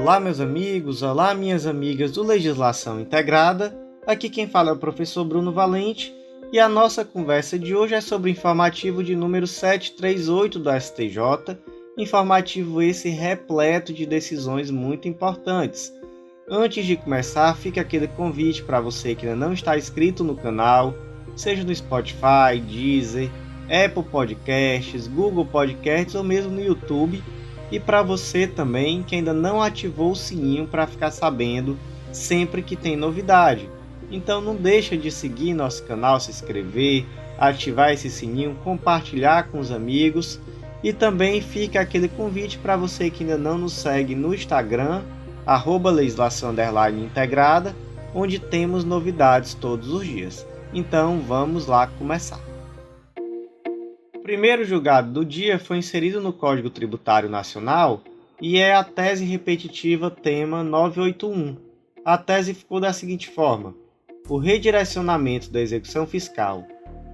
Olá, meus amigos, olá, minhas amigas do Legislação Integrada. Aqui quem fala é o professor Bruno Valente e a nossa conversa de hoje é sobre o informativo de número 738 do STJ, informativo esse repleto de decisões muito importantes. Antes de começar, fica aquele convite para você que ainda não está inscrito no canal, seja no Spotify, Deezer, Apple Podcasts, Google Podcasts ou mesmo no YouTube. E para você também que ainda não ativou o sininho para ficar sabendo sempre que tem novidade. Então não deixa de seguir nosso canal, se inscrever, ativar esse sininho, compartilhar com os amigos. E também fica aquele convite para você que ainda não nos segue no Instagram, @legislação_integrada, onde temos novidades todos os dias. Então vamos lá começar. O primeiro julgado do dia foi inserido no Código Tributário Nacional e é a tese repetitiva tema 981. A tese ficou da seguinte forma: o redirecionamento da execução fiscal,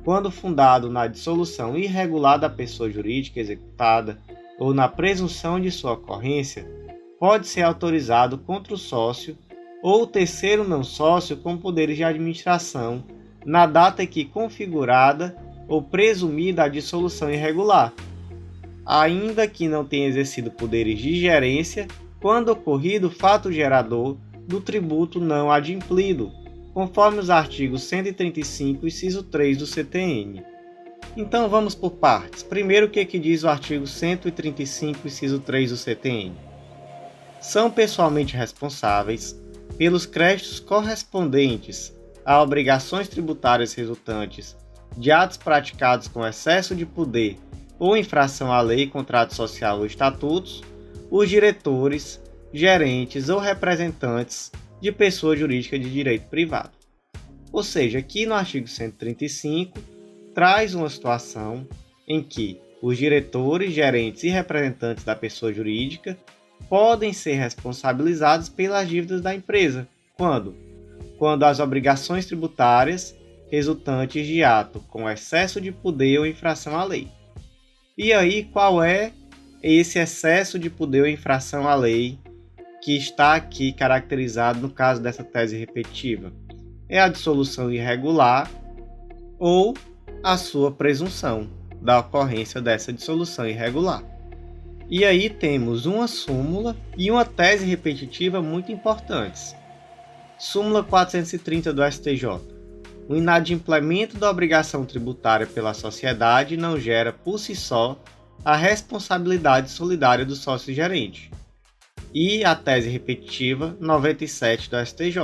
quando fundado na dissolução irregular da pessoa jurídica executada ou na presunção de sua ocorrência, pode ser autorizado contra o sócio ou o terceiro não sócio com poderes de administração na data em que configurada ou presumida a dissolução irregular, ainda que não tenha exercido poderes de gerência quando ocorrido o fato gerador do tributo não adimplido, conforme os artigos 135, inciso 3 do CTN. Então vamos por partes. Primeiro, o que diz o artigo 135, inciso 3 do CTN? São pessoalmente responsáveis pelos créditos correspondentes a obrigações tributárias resultantes de atos praticados com excesso de poder ou infração à lei, contrato social ou estatutos, os diretores, gerentes ou representantes de pessoa jurídica de direito privado. Ou seja, aqui no artigo 135 traz uma situação em que os diretores, gerentes e representantes da pessoa jurídica podem ser responsabilizados pelas dívidas da empresa. Quando as obrigações tributárias resultantes de ato com excesso de poder ou infração à lei. E aí, qual é esse excesso de poder ou infração à lei que está aqui caracterizado no caso dessa tese repetitiva? É a dissolução irregular ou a sua presunção da ocorrência dessa dissolução irregular. E aí temos uma súmula e uma tese repetitiva muito importantes. Súmula 430 do STJ. O inadimplemento da obrigação tributária pela sociedade não gera por si só a responsabilidade solidária do sócio-gerente. E a tese repetitiva 97 do STJ.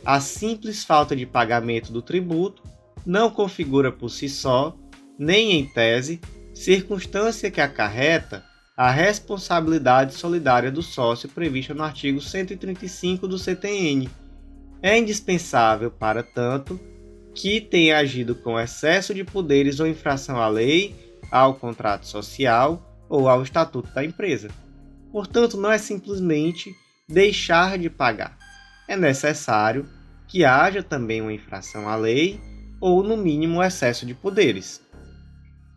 A simples falta de pagamento do tributo não configura por si só, nem em tese, circunstância que acarreta a responsabilidade solidária do sócio prevista no artigo 135 do CTN. É indispensável, para tanto, que tenha agido com excesso de poderes ou infração à lei, ao contrato social ou ao estatuto da empresa. Portanto, não é simplesmente deixar de pagar. É necessário que haja também uma infração à lei ou, no mínimo, excesso de poderes.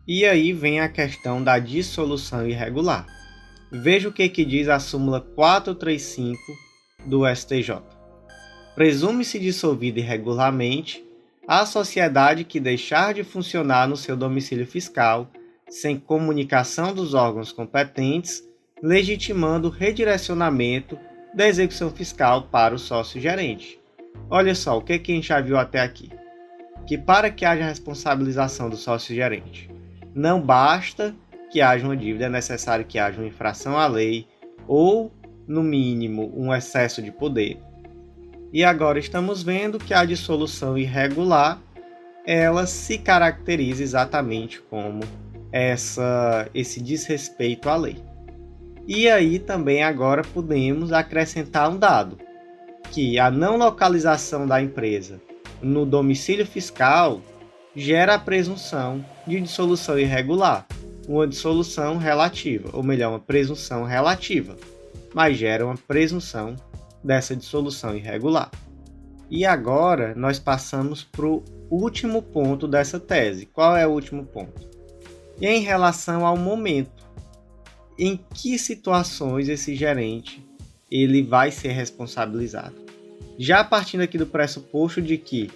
E aí vem a questão da dissolução irregular. Veja o que diz a súmula 435 do STJ. Presume-se dissolvida irregularmente a sociedade que deixar de funcionar no seu domicílio fiscal, sem comunicação dos órgãos competentes, legitimando o redirecionamento da execução fiscal para o sócio-gerente. Olha só, o que a gente já viu até aqui? Que para que haja responsabilização do sócio-gerente, não basta que haja uma dívida, é necessário que haja uma infração à lei ou, no mínimo, um excesso de poder. E agora estamos vendo que a dissolução irregular, ela se caracteriza exatamente como esse desrespeito à lei. E aí também agora podemos acrescentar um dado, que a não localização da empresa no domicílio fiscal gera a presunção de dissolução irregular, uma dissolução relativa, ou melhor, uma presunção relativa, mas gera uma presunção dessa dissolução irregular. E agora nós passamos para o último ponto dessa tese. Qual é o último ponto? E é em relação ao momento. Em que situações esse gerente ele vai ser responsabilizado. Já partindo aqui do pressuposto de que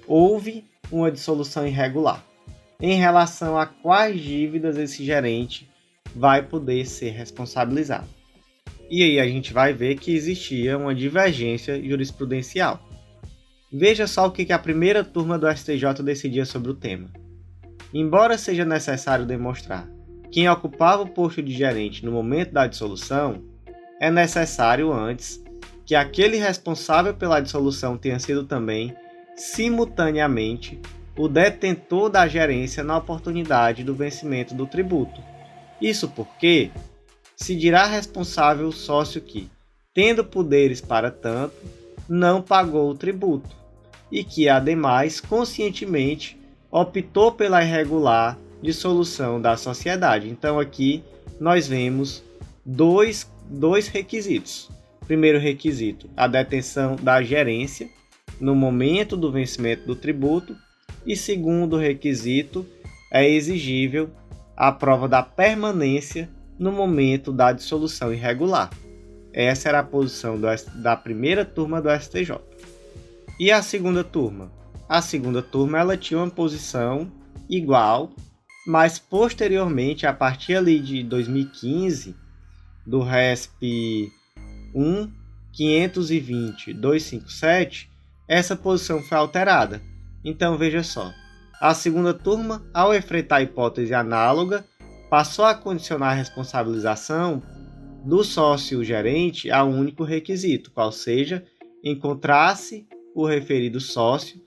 houve uma dissolução irregular, em relação a quais dívidas esse gerente vai poder ser responsabilizado. E aí a gente vai ver que existia uma divergência jurisprudencial. Veja só o que a primeira turma do STJ decidia sobre o tema. Embora seja necessário demonstrar quem ocupava o posto de gerente no momento da dissolução, é necessário antes que aquele responsável pela dissolução tenha sido também, simultaneamente, o detentor da gerência na oportunidade do vencimento do tributo. Isso porque se dirá responsável o sócio que, tendo poderes para tanto, não pagou o tributo, e que, ademais, conscientemente, optou pela irregular dissolução da sociedade. Então, aqui nós vemos dois requisitos. Primeiro requisito, a detenção da gerência no momento do vencimento do tributo, e segundo requisito, é exigível a prova da permanência no momento da dissolução irregular. Essa era a posição da primeira turma do STJ. E a segunda turma? A segunda turma ela tinha uma posição igual, mas posteriormente, a partir ali de 2015, do RESP 1.520.257, essa posição foi alterada. Então veja só, a segunda turma, ao enfrentar a hipótese análoga, passou a condicionar a responsabilização do sócio-gerente a um único requisito, qual seja, encontrasse o referido sócio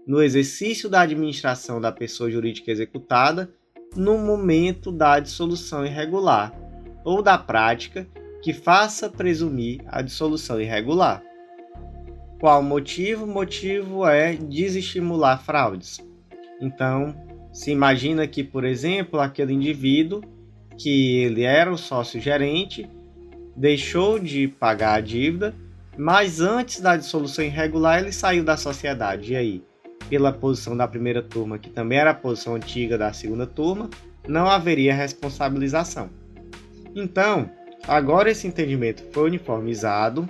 no exercício da administração da pessoa jurídica executada no momento da dissolução irregular ou da prática que faça presumir a dissolução irregular. Qual o motivo? O motivo é desestimular fraudes. Então, se imagina que, por exemplo, aquele indivíduo que ele era o sócio-gerente, deixou de pagar a dívida, mas antes da dissolução irregular ele saiu da sociedade. E aí, pela posição da primeira turma, que também era a posição antiga da segunda turma, não haveria responsabilização. Então, agora esse entendimento foi uniformizado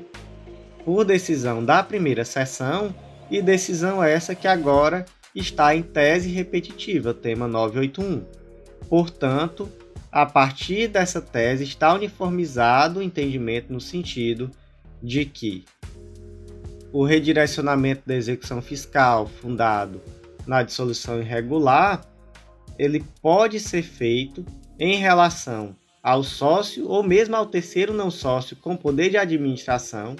por decisão da primeira sessão, e decisão essa que agora está em tese repetitiva, tema 981. Portanto, a partir dessa tese está uniformizado o entendimento no sentido de que o redirecionamento da execução fiscal fundado na dissolução irregular, ele pode ser feito em relação ao sócio ou mesmo ao terceiro não sócio com poder de administração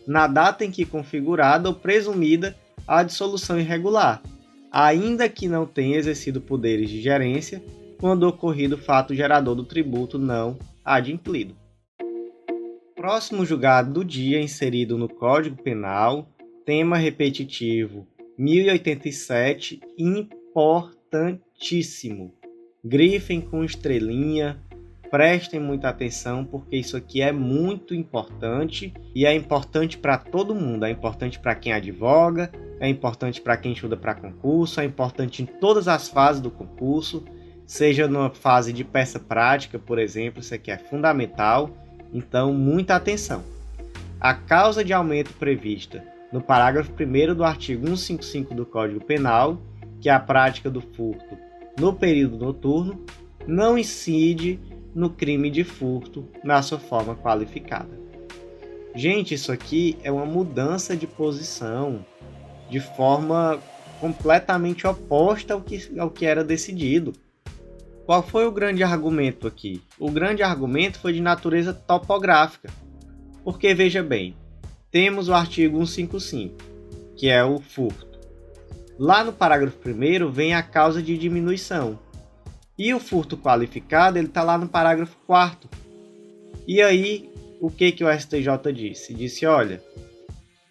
na data em que configurada ou presumida a dissolução irregular, ainda que não tenha exercido poderes de gerência quando ocorrido o fato gerador do tributo não adimplido. Próximo julgado do dia inserido no Código Penal, tema repetitivo 1087, importantíssimo. Grifem com estrelinha, prestem muita atenção porque isso aqui é muito importante e é importante para todo mundo. É importante para quem advoga, é importante para quem estuda para concurso, é importante em todas as fases do concurso, seja numa fase de peça prática, por exemplo, isso aqui é fundamental. Então, muita atenção. A causa de aumento prevista no parágrafo 1º do artigo 155 do Código Penal, que é a prática do furto no período noturno, não incide no crime de furto na sua forma qualificada. Gente, isso aqui é uma mudança de posição de forma completamente oposta ao que era decidido. Qual foi o grande argumento aqui? O grande argumento foi de natureza topográfica. Porque, veja bem, temos o artigo 155, que é o furto. Lá no parágrafo 1º vem a causa de diminuição. E o furto qualificado está lá no parágrafo 4º. E aí, o que o STJ disse? Disse, olha,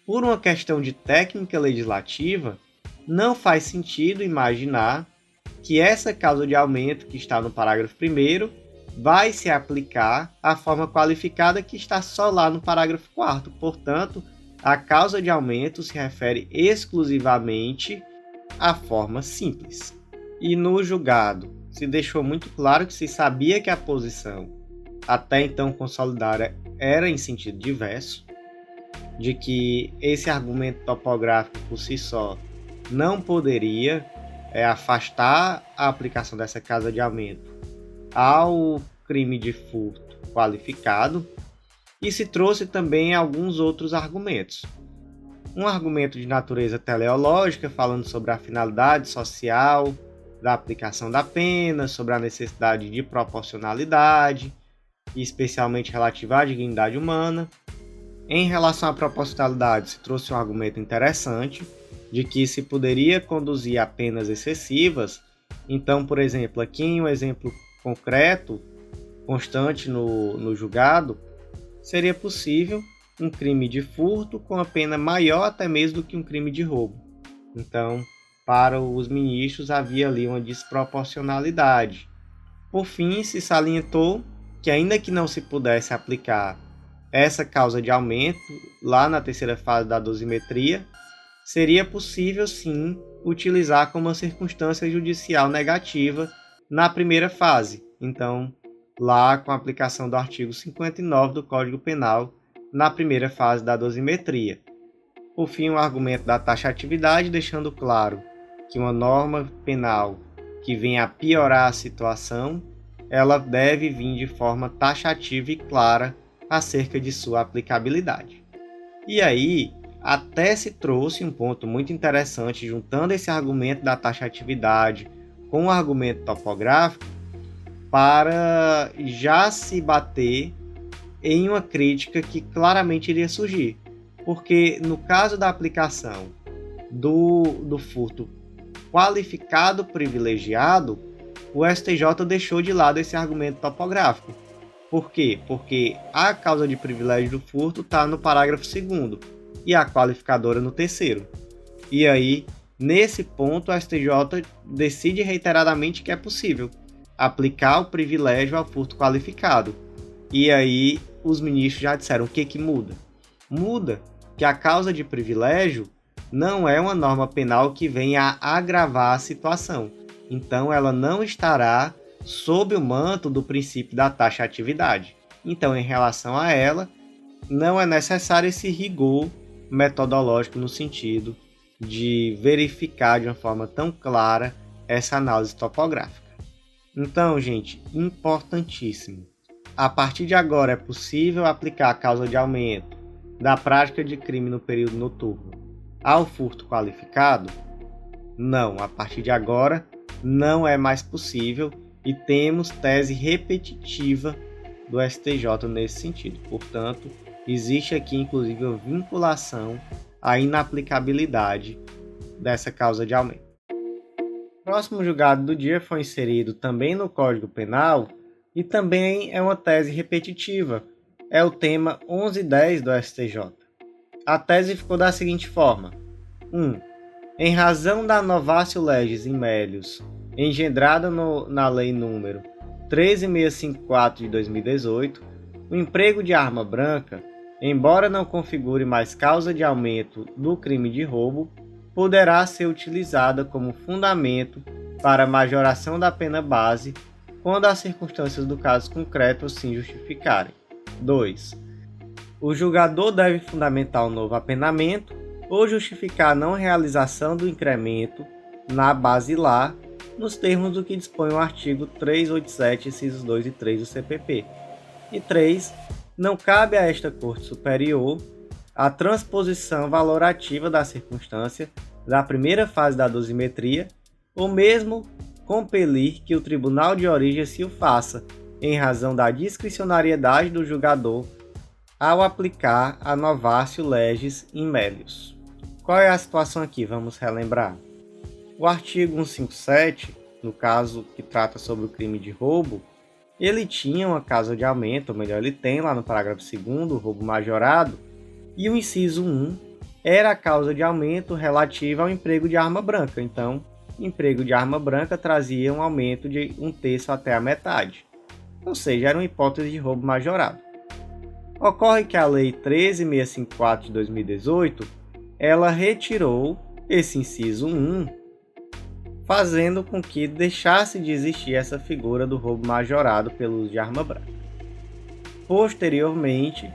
por uma questão de técnica legislativa, não faz sentido imaginar que essa causa de aumento que está no parágrafo 1º vai se aplicar à forma qualificada que está só lá no parágrafo 4º. Portanto, a causa de aumento se refere exclusivamente à forma simples. E no julgado, se deixou muito claro que se sabia que a posição até então consolidada era em sentido diverso, de que esse argumento topográfico por si só não poderia afastar a aplicação dessa causa de aumento ao crime de furto qualificado, e se trouxe também alguns outros argumentos. Um argumento de natureza teleológica, falando sobre a finalidade social da aplicação da pena, sobre a necessidade de proporcionalidade, especialmente relativa à dignidade humana. Em relação à proporcionalidade, se trouxe um argumento interessante de que se poderia conduzir a penas excessivas. Então, por exemplo, aqui em um exemplo concreto, constante no julgado, seria possível um crime de furto com a pena maior até mesmo do que um crime de roubo. Então, para os ministros havia ali uma desproporcionalidade. Por fim, se salientou que ainda que não se pudesse aplicar essa causa de aumento lá na terceira fase da dosimetria, seria possível sim utilizar como uma circunstância judicial negativa na primeira fase. Então, lá com a aplicação do artigo 59 do Código Penal na primeira fase da dosimetria. Por fim, o argumento da taxatividade, deixando claro que uma norma penal que venha a piorar a situação, ela deve vir de forma taxativa e clara acerca de sua aplicabilidade. E aí, até se trouxe um ponto muito interessante, juntando esse argumento da taxatividade com o argumento topográfico, para já se bater em uma crítica que claramente iria surgir. Porque no caso da aplicação do furto qualificado privilegiado, o STJ deixou de lado esse argumento topográfico. Por quê? Porque a causa de privilégio do furto está no parágrafo 2º e a qualificadora no 3º. E aí, nesse ponto, o STJ decide reiteradamente que é possível aplicar o privilégio ao furto qualificado. E aí, os ministros já disseram o que muda? Muda que a causa de privilégio não é uma norma penal que venha a agravar a situação. Então, ela não estará sob o manto do princípio da taxatividade. Então, em relação a ela, não é necessário esse rigor metodológico no sentido de verificar de uma forma tão clara essa análise topográfica. Então, gente, importantíssimo. A partir de agora é possível aplicar a causa de aumento da prática de crime no período noturno ao furto qualificado? Não, a partir de agora não é mais possível e temos tese repetitiva do STJ nesse sentido. Portanto, existe aqui inclusive a vinculação à inaplicabilidade dessa causa de aumento. O próximo julgado do dia foi inserido também no Código Penal e também é uma tese repetitiva. É o tema 1110 do STJ. A tese ficou da seguinte forma: 1. Em razão da novatio legis in melius, engendrada na Lei nº 13654 de 2018, o emprego de arma branca, embora não configure mais causa de aumento do crime de roubo, poderá ser utilizada como fundamento para a majoração da pena base quando as circunstâncias do caso concreto assim justificarem. 2. O julgador deve fundamentar o novo apenamento ou justificar a não realização do incremento na basilar nos termos do que dispõe o artigo 387, incisos 2 e 3 do CPP. E 3. Não cabe a esta Corte Superior a transposição valorativa da circunstância da primeira fase da dosimetria, ou mesmo compelir que o tribunal de origem se o faça, em razão da discricionariedade do julgador ao aplicar a novatio legis in melius. Qual é a situação aqui? Vamos relembrar. O artigo 157, no caso que trata sobre o crime de roubo, ele tinha uma causa de aumento, ou melhor, ele tem lá no parágrafo 2º, o roubo majorado, e o inciso 1 era a causa de aumento relativa ao emprego de arma branca. Então, emprego de arma branca trazia um aumento de 1/3 até a metade. Ou seja, era uma hipótese de roubo majorado. Ocorre que a Lei 13654 de 2018, ela retirou esse inciso 1, fazendo com que deixasse de existir essa figura do roubo majorado pelo uso de arma branca. Posteriormente,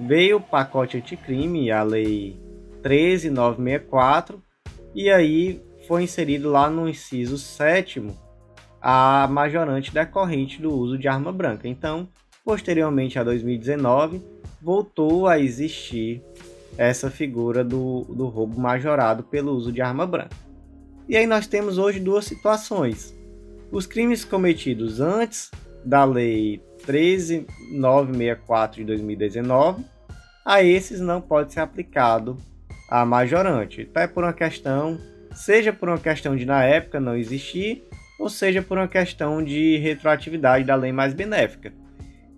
veio o pacote anticrime, a Lei 13.964, e aí foi inserido lá no inciso 7º a majorante decorrente do uso de arma branca. Então, posteriormente a 2019, voltou a existir essa figura do roubo majorado pelo uso de arma branca. E aí nós temos hoje duas situações. Os crimes cometidos antes da Lei 13.964 de 2019, a esses não pode ser aplicado a majorante, até por uma questão, seja por uma questão de na época não existir, ou seja por uma questão de retroatividade da lei mais benéfica.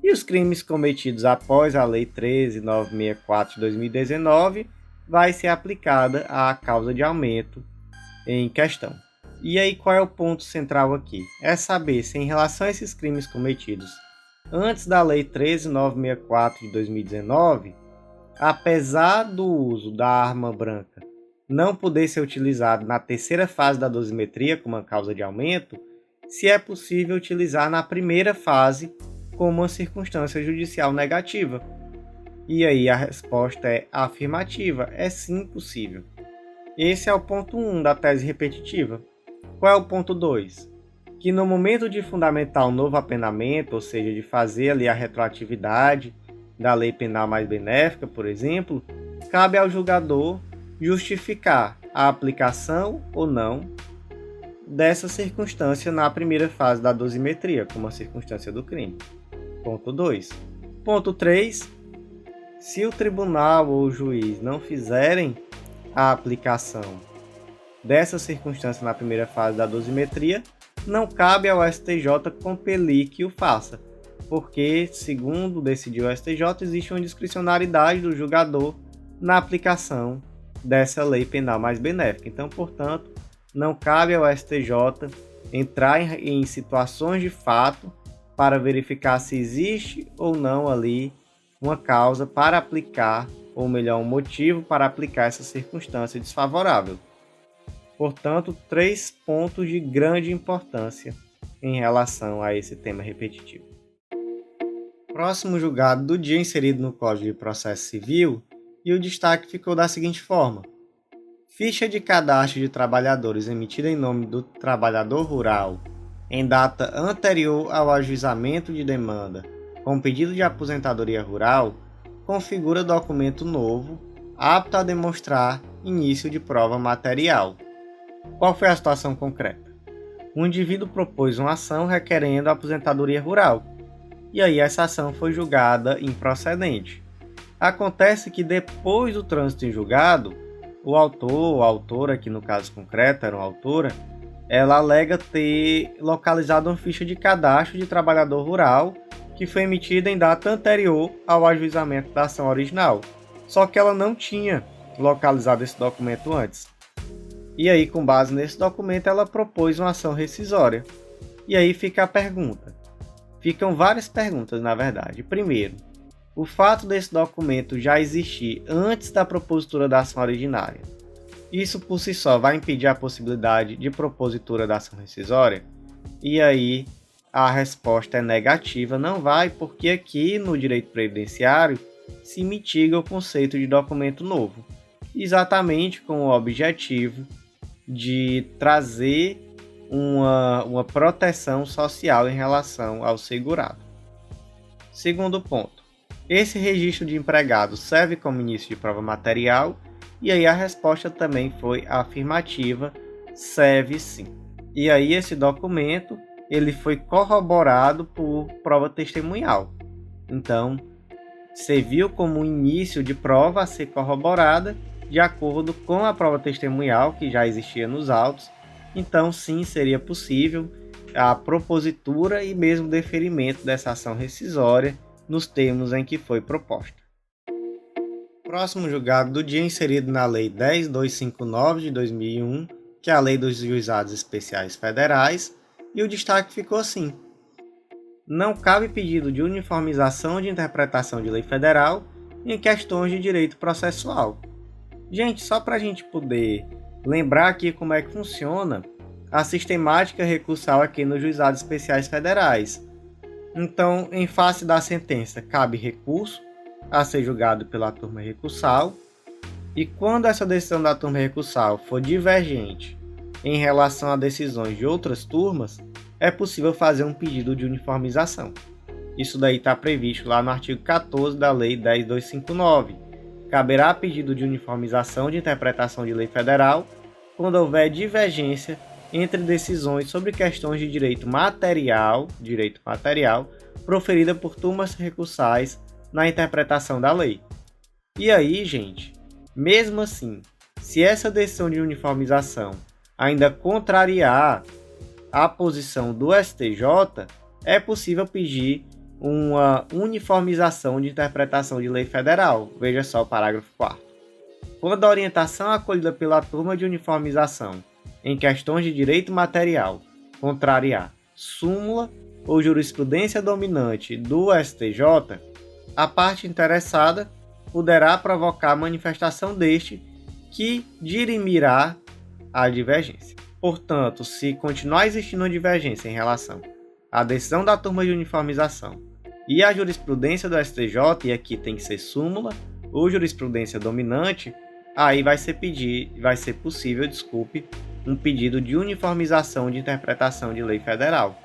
E os crimes cometidos após a Lei 13.964 de 2019 vai ser aplicada a causa de aumento em questão. E aí qual é o ponto central aqui? É saber se em relação a esses crimes cometidos antes da Lei 13.964 de 2019, apesar do uso da arma branca não poder ser utilizado na terceira fase da dosimetria como uma causa de aumento, se é possível utilizar na primeira fase como uma circunstância judicial negativa. E aí a resposta é afirmativa, é sim possível. Esse é o ponto 1 da tese repetitiva. Qual é o ponto 2? Que no momento de fundamentar um novo apenamento, ou seja, de fazer ali a retroatividade da lei penal mais benéfica, por exemplo, cabe ao julgador justificar a aplicação ou não dessa circunstância na primeira fase da dosimetria, como a circunstância do crime. Ponto 2. Ponto 3. Se o tribunal ou o juiz não fizerem a aplicação dessa circunstância na primeira fase da dosimetria, não cabe ao STJ compelir que o faça, porque, segundo decidiu o STJ, existe uma discricionariedade do julgador na aplicação dessa lei penal mais benéfica. Então, portanto, não cabe ao STJ entrar em situações de fato para verificar se existe ou não ali uma causa para aplicar, ou melhor, um motivo para aplicar essa circunstância desfavorável. Portanto, 3 pontos de grande importância em relação a esse tema repetitivo. Próximo julgado do dia inserido no Código de Processo Civil, e o destaque ficou da seguinte forma: ficha de cadastro de trabalhadores emitida em nome do trabalhador rural em data anterior ao ajuizamento de demanda com pedido de aposentadoria rural configura documento novo apto a demonstrar início de prova material. Qual foi a situação concreta? Um indivíduo propôs uma ação requerendo a aposentadoria rural, e aí essa ação foi julgada improcedente. Acontece que depois do trânsito em julgado, o autor ou a autora, que no caso concreto era uma autora, ela alega ter localizado uma ficha de cadastro de trabalhador rural que foi emitida em data anterior ao ajuizamento da ação original, só que ela não tinha localizado esse documento antes. E aí, com base nesse documento, ela propôs uma ação rescisória. E aí fica a pergunta. Ficam várias perguntas, na verdade. Primeiro, o fato desse documento já existir antes da propositura da ação originária, isso por si só vai impedir a possibilidade de propositura da ação rescisória? E aí a resposta é negativa, não vai, porque aqui no direito previdenciário se mitiga o conceito de documento novo, exatamente com o objetivo de trazer uma proteção social em relação ao segurado. Segundo ponto, esse registro de empregado serve como início de prova material? E aí a resposta também foi afirmativa, serve sim. E aí esse documento ele foi corroborado por prova testemunhal. Então, serviu como um início de prova a ser corroborada de acordo com a prova testemunhal que já existia nos autos. Então, sim, seria possível a propositura e mesmo deferimento dessa ação rescisória nos termos em que foi proposta. Próximo julgado do dia inserido na Lei 10.259 de 2001, que é a Lei dos Juizados Especiais Federais, e o destaque ficou assim: não cabe pedido de uniformização de interpretação de lei federal em questões de direito processual. Gente, só para a gente poder lembrar aqui como é que funciona a sistemática recursal aqui nos Juizados Especiais Federais. Então, em face da sentença, cabe recurso a ser julgado pela turma recursal, e quando essa decisão da turma recursal for divergente em relação a decisões de outras turmas, é possível fazer um pedido de uniformização. Isso daí está previsto lá no artigo 14 da Lei 10.259. Caberá pedido de uniformização de interpretação de lei federal quando houver divergência entre decisões sobre questões de direito material, proferida por turmas recursais na interpretação da lei. E aí, gente, mesmo assim, se essa decisão de uniformização ainda contrariar a posição do STJ, é possível pedir uma uniformização de interpretação de lei federal. Veja só o parágrafo 4º. Quando a orientação acolhida pela turma de uniformização em questões de direito material contrariar súmula ou jurisprudência dominante do STJ, a parte interessada poderá provocar a manifestação deste que dirimirá a divergência. Portanto, se continuar existindo uma divergência em relação à decisão da turma de uniformização e a jurisprudência do STJ, e aqui tem que ser súmula ou jurisprudência dominante, aí vai ser possível um pedido de uniformização de interpretação de lei federal.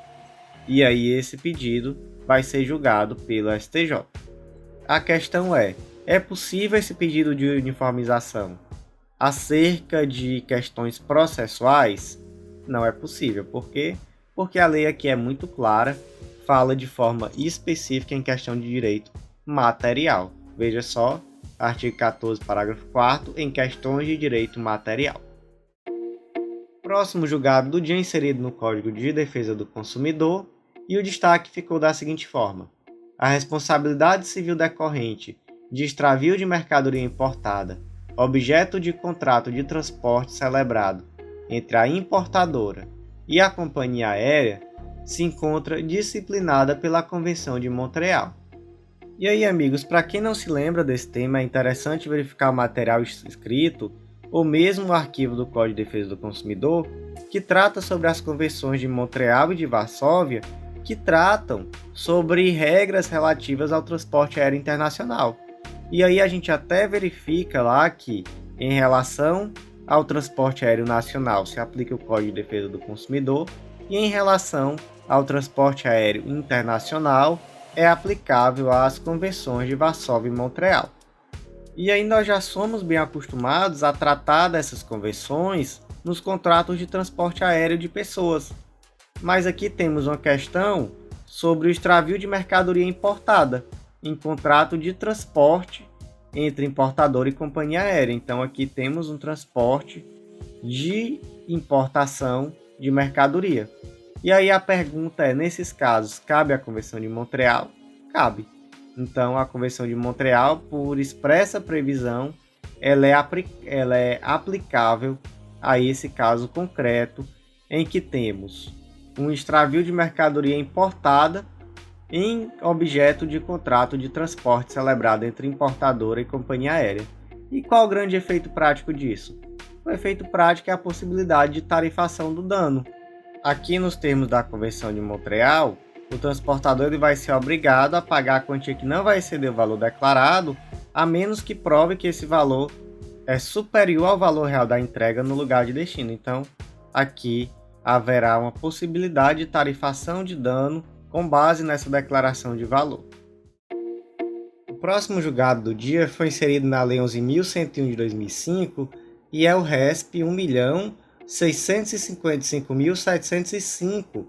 E aí esse pedido vai ser julgado pelo STJ. A questão é possível esse pedido de uniformização acerca de questões processuais? Não é possível. Por quê? Porque a lei aqui é muito clara, fala de forma específica em questão de direito material. Veja só, artigo 14, parágrafo 4º, em questões de direito material. Próximo julgado do dia inserido no Código de Defesa do Consumidor, e o destaque ficou da seguinte forma: a responsabilidade civil decorrente de extravio de mercadoria importada, objeto de contrato de transporte celebrado entre a importadora e a companhia aérea, se encontra disciplinada pela Convenção de Montreal. E aí, amigos, para quem não se lembra desse tema, é interessante verificar o material escrito ou mesmo o arquivo do Código de Defesa do Consumidor, que trata sobre as convenções de Montreal e de Varsóvia, que tratam sobre regras relativas ao transporte aéreo internacional. E aí a gente até verifica lá que, em relação ao transporte aéreo nacional, se aplica o Código de Defesa do Consumidor, e em relação ao transporte aéreo internacional, é aplicável às convenções de Varsóvia e Montreal. E aí nós já somos bem acostumados a tratar dessas convenções nos contratos de transporte aéreo de pessoas. Mas aqui temos uma questão sobre o extravio de mercadoria importada em contrato de transporte entre importador e companhia aérea. Então aqui temos um transporte de importação de mercadoria. E aí a pergunta é, nesses casos, cabe a Convenção de Montreal? Cabe. Então a Convenção de Montreal, por expressa previsão, ela é aplicável a esse caso concreto em que temos um extravio de mercadoria importada em objeto de contrato de transporte celebrado entre importadora e companhia aérea. E qual o grande efeito prático disso? O efeito prático é a possibilidade de tarifação do dano. Aqui nos termos da Convenção de Montreal, o transportador ele vai ser obrigado a pagar a quantia que não vai exceder o valor declarado, a menos que prove que esse valor é superior ao valor real da entrega no lugar de destino. Então, aqui haverá uma possibilidade de tarifação de dano com base nessa declaração de valor. O próximo julgado do dia foi inserido na Lei 11.101 de 2005 e é o RESP 1.655.705.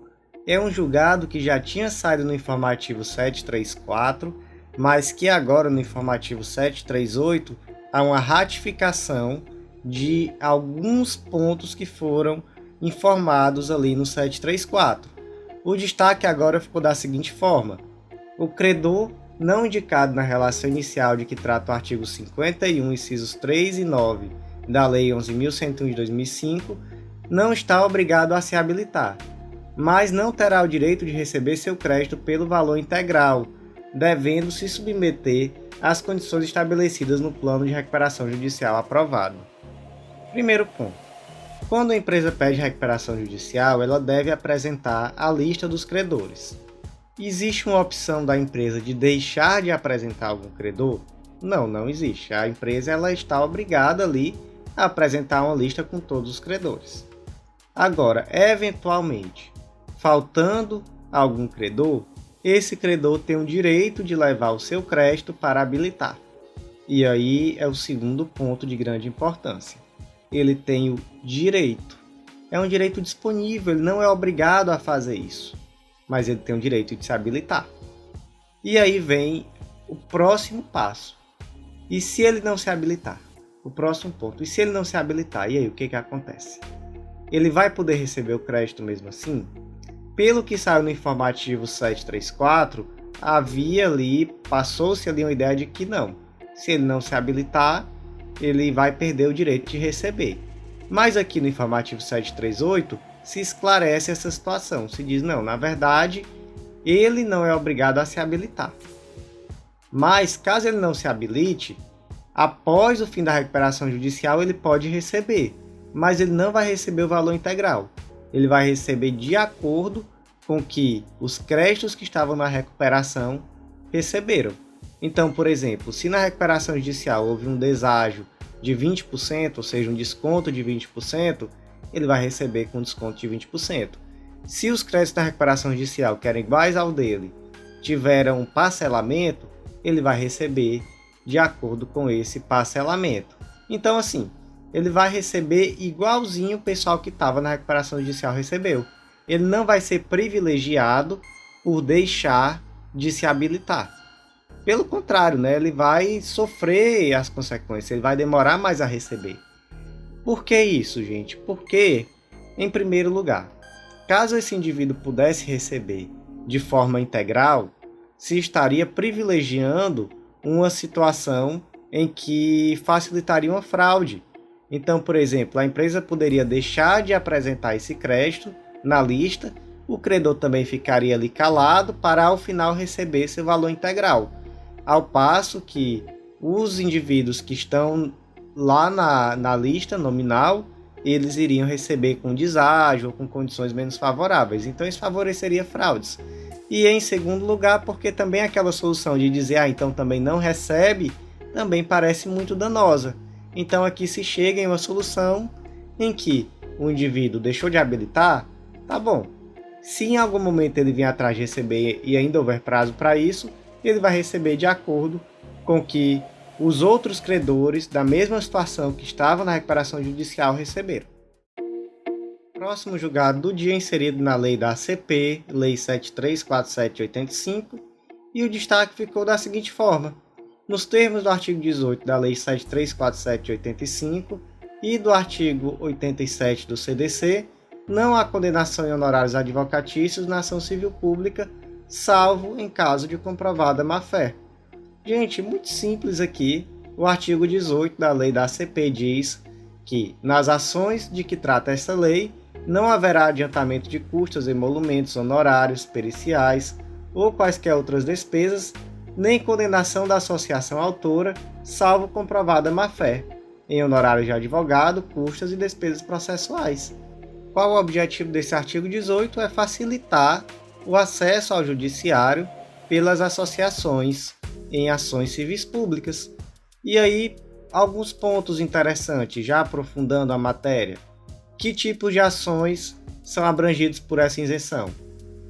É um julgado que já tinha saído no informativo 734, mas que agora no informativo 738 há uma ratificação de alguns pontos que foram informados ali no 734. O destaque agora ficou da seguinte forma: o credor não indicado na relação inicial de que trata o artigo 51, incisos 3 e 9 da Lei 11.101 de 2005, não está obrigado a se habilitar, mas não terá o direito de receber seu crédito pelo valor integral, devendo se submeter às condições estabelecidas no plano de recuperação judicial aprovado. Primeiro ponto: quando a empresa pede recuperação judicial, ela deve apresentar a lista dos credores. Existe uma opção da empresa de deixar de apresentar algum credor? Não, não existe. A empresa ela está obrigada ali a apresentar uma lista com todos os credores. Agora, eventualmente, faltando algum credor, esse credor tem o direito de levar o seu crédito para habilitar. E aí é o segundo ponto de grande importância. Ele tem o direito. É um direito disponível, ele não é obrigado a fazer isso, mas ele tem o direito de se habilitar. E aí vem o próximo passo. E se ele não se habilitar? O próximo ponto. E se ele não se habilitar? E aí, o que acontece? Ele vai poder receber o crédito mesmo assim? Pelo que saiu no informativo 734, passou-se ali uma ideia de que não. Se ele não se habilitar, ele vai perder o direito de receber. Mas aqui no informativo 738, se esclarece essa situação. Se diz, não, na verdade, ele não é obrigado a se habilitar. Mas, caso ele não se habilite, após o fim da recuperação judicial, ele pode receber. Mas ele não vai receber o valor integral. Ele vai receber de acordo com que os créditos que estavam na recuperação receberam. Então, por exemplo, se na recuperação judicial houve um deságio de 20%, ou seja, um desconto de 20%, ele vai receber com desconto de 20%. Se os créditos da recuperação judicial, que eram iguais ao dele, tiveram um parcelamento, ele vai receber de acordo com esse parcelamento. Então, assim, ele vai receber igualzinho o pessoal que estava na recuperação judicial recebeu. Ele não vai ser privilegiado por deixar de se habilitar. Pelo contrário, né, ele vai sofrer as consequências, ele vai demorar mais a receber. Por que isso, gente? Porque, em primeiro lugar, caso esse indivíduo pudesse receber de forma integral, se estaria privilegiando uma situação em que facilitaria uma fraude. Então, por exemplo, a empresa poderia deixar de apresentar esse crédito na lista, o credor também ficaria ali calado para ao final receber seu valor integral. Ao passo que os indivíduos que estão lá na lista nominal, eles iriam receber com deságio ou com condições menos favoráveis. Então isso favoreceria fraudes. E em segundo lugar, porque também aquela solução de dizer, então também não recebe, também parece muito danosa. Então aqui se chega em uma solução em que o indivíduo deixou de habilitar, tá bom. Se em algum momento ele vier atrás de receber e ainda houver prazo para isso, ele vai receber de acordo com que os outros credores da mesma situação que estavam na recuperação judicial receberam. Próximo julgado do dia inserido na lei da ACP, Lei 7347/85, e o destaque ficou da seguinte forma: nos termos do artigo 18 da Lei 7347/85 e do artigo 87 do CDC, não há condenação em honorários advocatícios na ação civil pública, salvo em caso de comprovada má-fé. Gente, muito simples aqui. O artigo 18 da lei da ACP diz que, nas ações de que trata esta lei, não haverá adiantamento de custos, emolumentos, honorários, periciais ou quaisquer outras despesas, nem condenação da associação autora, salvo comprovada má-fé, em honorários de advogado, custas e despesas processuais. Qual o objetivo desse artigo 18? É facilitar o acesso ao judiciário pelas associações em ações civis públicas. E aí, alguns pontos interessantes, já aprofundando a matéria. Que tipos de ações são abrangidos por essa isenção?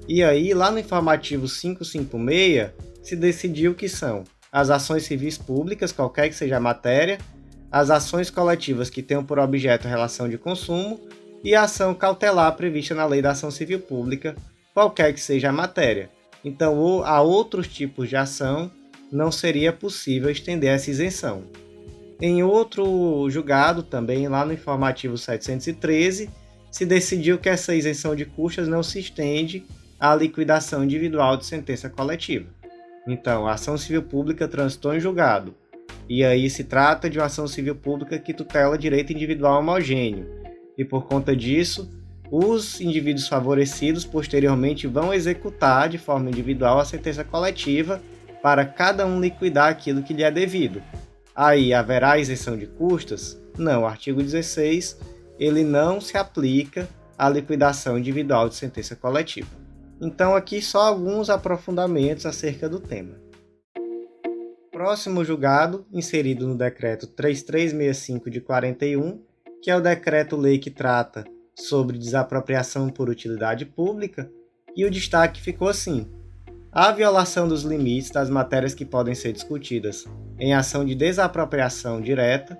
E aí, lá no informativo 556, se decidiu que são as ações civis públicas, qualquer que seja a matéria, as ações coletivas que tenham por objeto a relação de consumo e a ação cautelar prevista na Lei da Ação Civil Pública, qualquer que seja a matéria. Então, a outros tipos de ação não seria possível estender essa isenção. Em outro julgado, também lá no informativo 713, se decidiu que essa isenção de custas não se estende à liquidação individual de sentença coletiva. Então, a ação civil pública transitou em julgado, e aí se trata de uma ação civil pública que tutela direito individual homogêneo, e por conta disso, os indivíduos favorecidos posteriormente vão executar de forma individual a sentença coletiva para cada um liquidar aquilo que lhe é devido. Aí haverá isenção de custas? Não, o artigo 16 ele não se aplica à liquidação individual de sentença coletiva. Então aqui só alguns aprofundamentos acerca do tema. Próximo julgado, inserido no Decreto 3365 de 41, que é o decreto-lei que trata sobre desapropriação por utilidade pública, e o destaque ficou assim: a violação dos limites das matérias que podem ser discutidas em ação de desapropriação direta,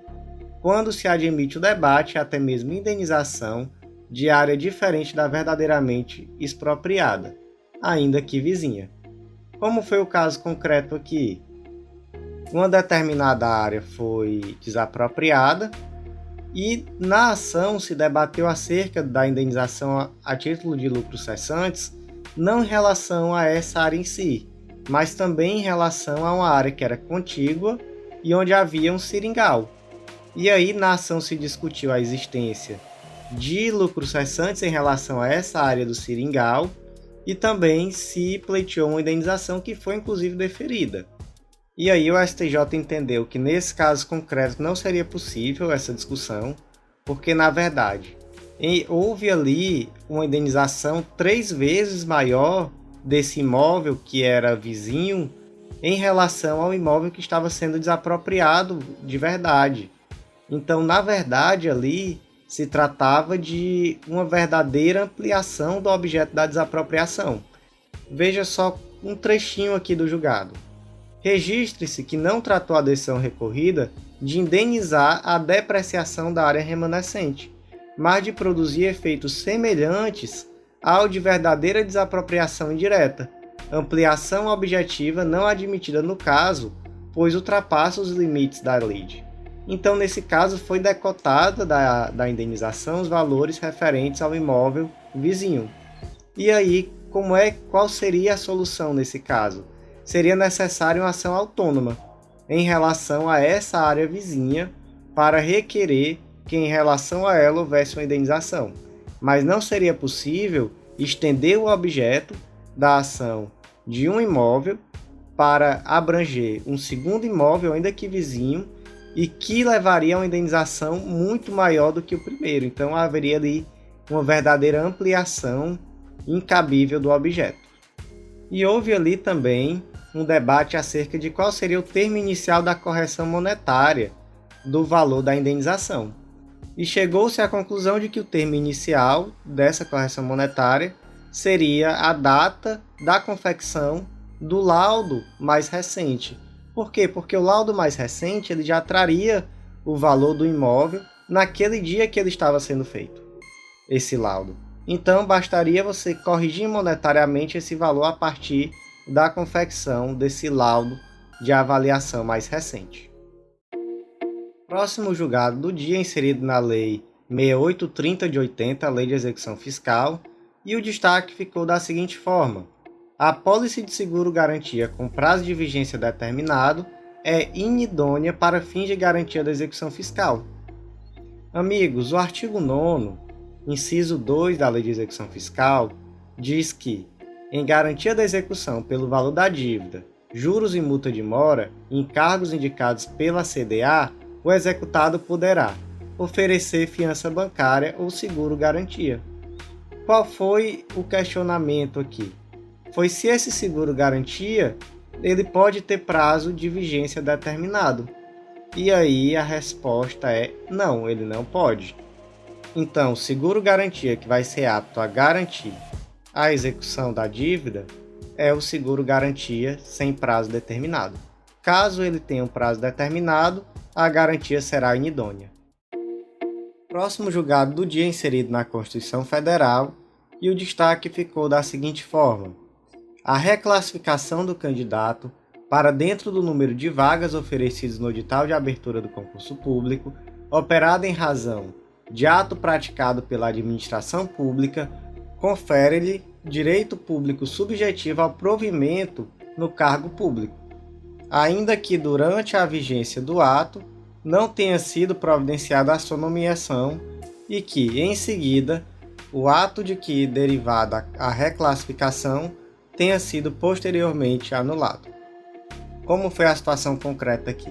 quando se admite o debate e até mesmo indenização de área diferente da verdadeiramente expropriada, ainda que vizinha. Como foi o caso concreto aqui? Uma determinada área foi desapropriada e na ação se debateu acerca da indenização a título de lucros cessantes, não em relação a essa área em si, mas também em relação a uma área que era contígua e onde havia um seringal. E aí na ação se discutiu a existência de lucros cessantes em relação a essa área do seringal e também se pleiteou uma indenização que foi inclusive deferida. E aí o STJ entendeu que nesse caso concreto não seria possível essa discussão, porque na verdade houve ali uma indenização 3 vezes maior desse imóvel que era vizinho em relação ao imóvel que estava sendo desapropriado de verdade. Então, na verdade, ali se tratava de uma verdadeira ampliação do objeto da desapropriação. Veja só um trechinho aqui do julgado. Registre-se que não tratou a decisão recorrida de indenizar a depreciação da área remanescente, mas de produzir efeitos semelhantes ao de verdadeira desapropriação indireta, ampliação objetiva não admitida no caso, pois ultrapassa os limites da lide. Então, nesse caso, foi decotada da indenização os valores referentes ao imóvel vizinho. E aí, qual seria a solução nesse caso? Seria necessária uma ação autônoma em relação a essa área vizinha para requerer que em relação a ela houvesse uma indenização. Mas não seria possível estender o objeto da ação de um imóvel para abranger um segundo imóvel, ainda que vizinho, e que levaria a uma indenização muito maior do que o primeiro. Então haveria ali uma verdadeira ampliação incabível do objeto. E houve ali também um debate acerca de qual seria o termo inicial da correção monetária do valor da indenização. E chegou-se à conclusão de que o termo inicial dessa correção monetária seria a data da confecção do laudo mais recente. Por quê? Porque o laudo mais recente ele já traria o valor do imóvel naquele dia que ele estava sendo feito, esse laudo. Então, bastaria você corrigir monetariamente esse valor a partir da confecção desse laudo de avaliação mais recente. Próximo julgado do dia, inserido na Lei 6830 de 80, a Lei de Execução Fiscal, e o destaque ficou da seguinte forma: a apólice de seguro-garantia com prazo de vigência determinado é inidônea para fins de garantia da execução fiscal. Amigos, o artigo 9º, inciso 2 da Lei de Execução Fiscal, diz que, em garantia da execução pelo valor da dívida, juros e multa de mora, encargos indicados pela CDA, o executado poderá oferecer fiança bancária ou seguro-garantia. Qual foi o questionamento aqui? Foi se esse seguro-garantia ele pode ter prazo de vigência determinado. E aí a resposta é não, ele não pode. Então, o seguro-garantia que vai ser apto a garantir a execução da dívida é o seguro-garantia sem prazo determinado. Caso ele tenha um prazo determinado, a garantia será inidônea. Próximo julgado do dia inserido na Constituição Federal, e o destaque ficou da seguinte forma: a reclassificação do candidato para dentro do número de vagas oferecidas no edital de abertura do concurso público, operada em razão de ato praticado pela administração pública, confere-lhe direito público subjetivo ao provimento no cargo público, ainda que durante a vigência do ato não tenha sido providenciada a sua nomeação e que, em seguida, o ato de que derivada a reclassificação tenha sido posteriormente anulado. Como foi a situação concreta aqui?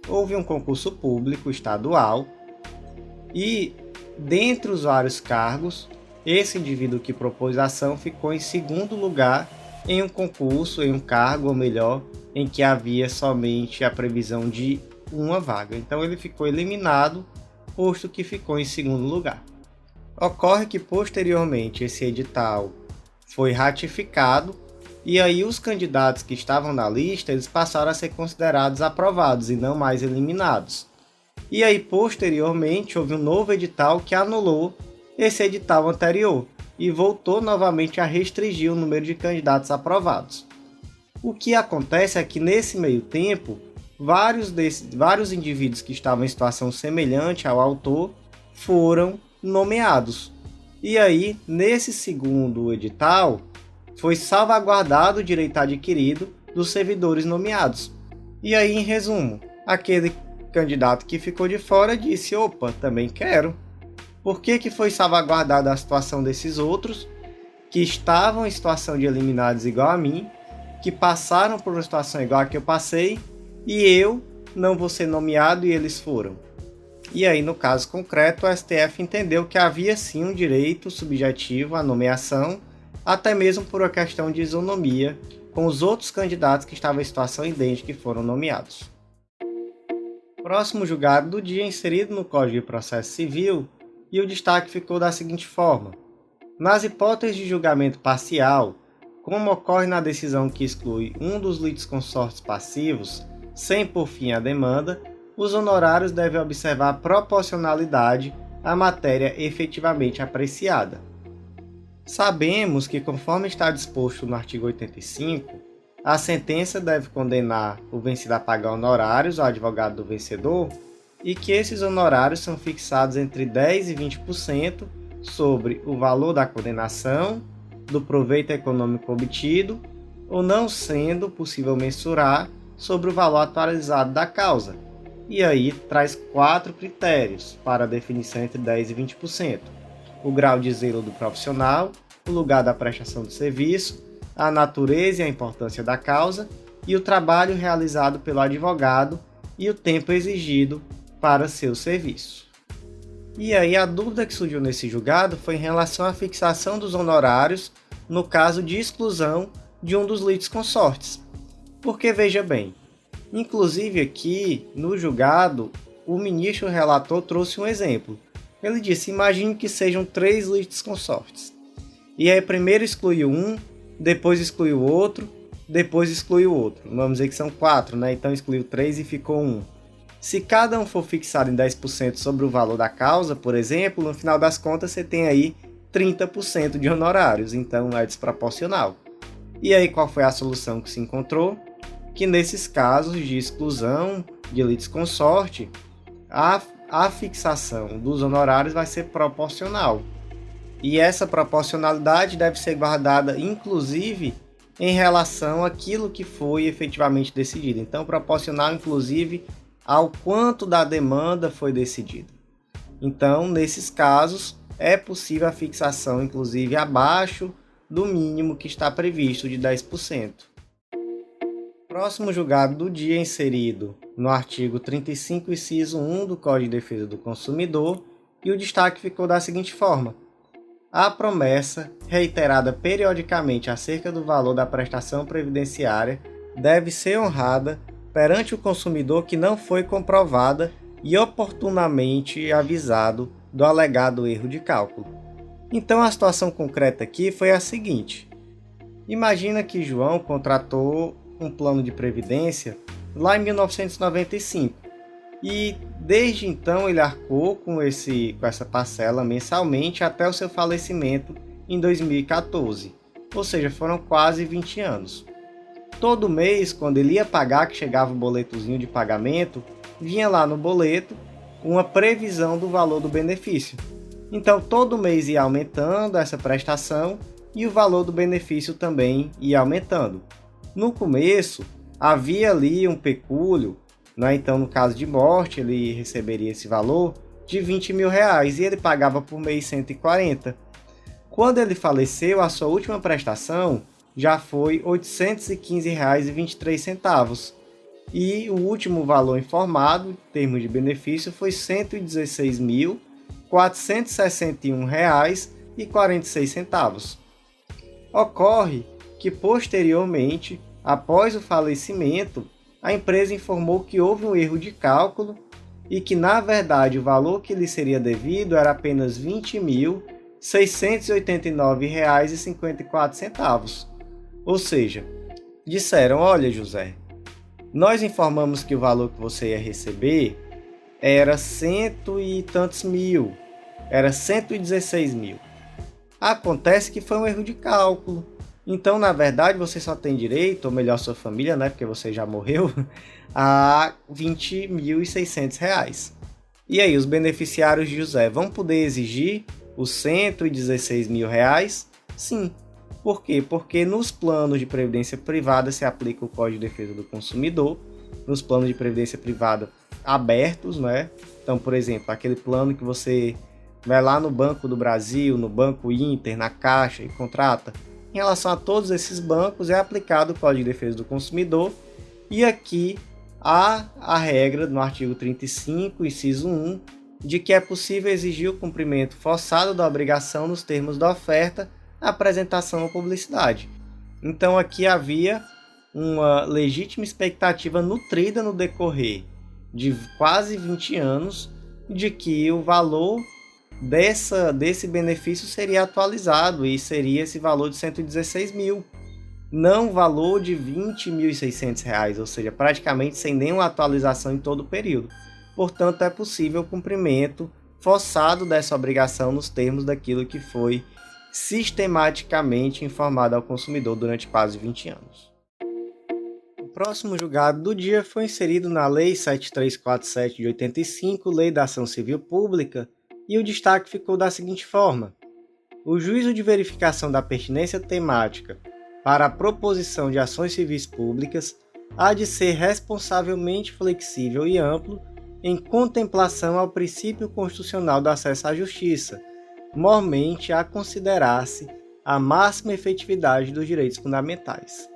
Houve um concurso público estadual e, dentre os vários cargos, esse indivíduo que propôs a ação ficou em segundo lugar em um concurso, em um cargo, ou melhor, em que havia somente a previsão de uma vaga. Então ele ficou eliminado, posto que ficou em segundo lugar. Ocorre que posteriormente esse edital foi ratificado e aí os candidatos que estavam na lista, eles passaram a ser considerados aprovados e não mais eliminados. E aí posteriormente houve um novo edital que anulou esse edital anterior e voltou novamente a restringir o número de candidatos aprovados. O que acontece é que nesse meio tempo, vários indivíduos que estavam em situação semelhante ao autor foram nomeados. E aí, nesse segundo edital, foi salvaguardado o direito adquirido dos servidores nomeados. E aí, em resumo, aquele candidato que ficou de fora disse: opa, também quero. Por que foi salvaguardada a situação desses outros, que estavam em situação de eliminados igual a mim, que passaram por uma situação igual a que eu passei, e eu não vou ser nomeado e eles foram? E aí, no caso concreto, o STF entendeu que havia sim um direito subjetivo à nomeação, até mesmo por uma questão de isonomia com os outros candidatos que estavam em situação idêntica e foram nomeados. Próximo julgado do dia inserido no Código de Processo Civil, e o destaque ficou da seguinte forma: nas hipóteses de julgamento parcial, como ocorre na decisão que exclui um dos litisconsortes passivos, sem por fim a demanda, os honorários devem observar proporcionalidade à matéria efetivamente apreciada. Sabemos que, conforme está disposto no artigo 85, a sentença deve condenar o vencido a pagar honorários ao advogado do vencedor e que esses honorários são fixados entre 10% e 20% sobre o valor da condenação, do proveito econômico obtido, ou não sendo possível mensurar sobre o valor atualizado da causa. E aí traz 4 critérios para a definição entre 10% e 20%. O grau de zelo do profissional, o lugar da prestação do serviço, a natureza e a importância da causa e o trabalho realizado pelo advogado e o tempo exigido para seu serviço. E aí a dúvida que surgiu nesse julgado foi em relação à fixação dos honorários no caso de exclusão de um dos litisconsortes. Porque veja bem, inclusive aqui no julgado, o ministro relator trouxe um exemplo. Ele disse: imagine que sejam 3 litisconsortes. E aí primeiro excluiu um, depois excluiu o outro, depois excluiu o outro. Vamos dizer que são 4, né? Então excluiu 3 e ficou 1. Se cada um for fixado em 10% sobre o valor da causa, por exemplo, no final das contas você tem aí 30% de honorários, então é desproporcional. E aí qual foi a solução que se encontrou? Que nesses casos de exclusão de litisconsorte, a fixação dos honorários vai ser proporcional. E essa proporcionalidade deve ser guardada, inclusive, em relação àquilo que foi efetivamente decidido. Então, proporcional, inclusive, ao quanto da demanda foi decidido. Então, nesses casos, é possível a fixação, inclusive, abaixo do mínimo que está previsto de 10%. Próximo julgado do dia inserido no artigo 35, inciso 1 do Código de Defesa do Consumidor, e o destaque ficou da seguinte forma: a promessa, reiterada periodicamente acerca do valor da prestação previdenciária, deve ser honrada perante o consumidor que não foi comprovada e oportunamente avisado do alegado erro de cálculo. Então a situação concreta aqui foi a seguinte: imagina que João contratou um plano de previdência lá em 1995 e desde então ele arcou com essa parcela mensalmente até o seu falecimento em 2014, ou seja, foram quase 20 anos. Todo mês, quando ele ia pagar, que chegava o boletozinho de pagamento, vinha lá no boleto uma previsão do valor do benefício. Então todo mês ia aumentando essa prestação e o valor do benefício também ia aumentando. No começo havia ali um pecúlio, né? Então no caso de morte ele receberia esse valor de R$20 mil e ele pagava por mês 140. Quando ele faleceu, a sua última prestação já foi R$ 815,23 e o último valor informado em termos de benefício foi R$ 116.461,00 R$ 1,46. Ocorre que, posteriormente, após o falecimento, a empresa informou que houve um erro de cálculo e que, na verdade, o valor que lhe seria devido era apenas R$ 20.689,54. Ou seja, disseram: olha, José, nós informamos que o valor que você ia receber era cento e tantos mil, era 116 mil. Acontece que foi um erro de cálculo. Então, na verdade, você só tem direito, ou melhor, sua família, né, porque você já morreu, a R$ 20.600. E aí, os beneficiários de José vão poder exigir os R$ 116 mil? Sim. Por quê? Porque nos planos de previdência privada se aplica o Código de Defesa do Consumidor, nos planos de previdência privada abertos, né? Então, por exemplo, aquele plano que você vai lá no Banco do Brasil, no Banco Inter, na Caixa e contrata. Em relação a todos esses bancos, é aplicado o Código de Defesa do Consumidor, e aqui há a regra no artigo 35, inciso 1, de que é possível exigir o cumprimento forçado da obrigação nos termos da oferta, apresentação ou publicidade. Então aqui havia uma legítima expectativa nutrida no decorrer de quase 20 anos de que o valor desse benefício seria atualizado e seria esse valor de 116 mil, não o valor de R$ 20.600, ou seja, praticamente sem nenhuma atualização em todo o período. Portanto, é possível o cumprimento forçado dessa obrigação nos termos daquilo que foi sistematicamente informado ao consumidor durante quase 20 anos. O próximo julgado do dia foi inserido na Lei 7347 de 85, Lei da Ação Civil Pública, e o destaque ficou da seguinte forma: o juízo de verificação da pertinência temática para a proposição de ações civis públicas há de ser responsavelmente flexível e amplo em contemplação ao princípio constitucional do acesso à justiça, mormente a considerar-se a máxima efetividade dos direitos fundamentais.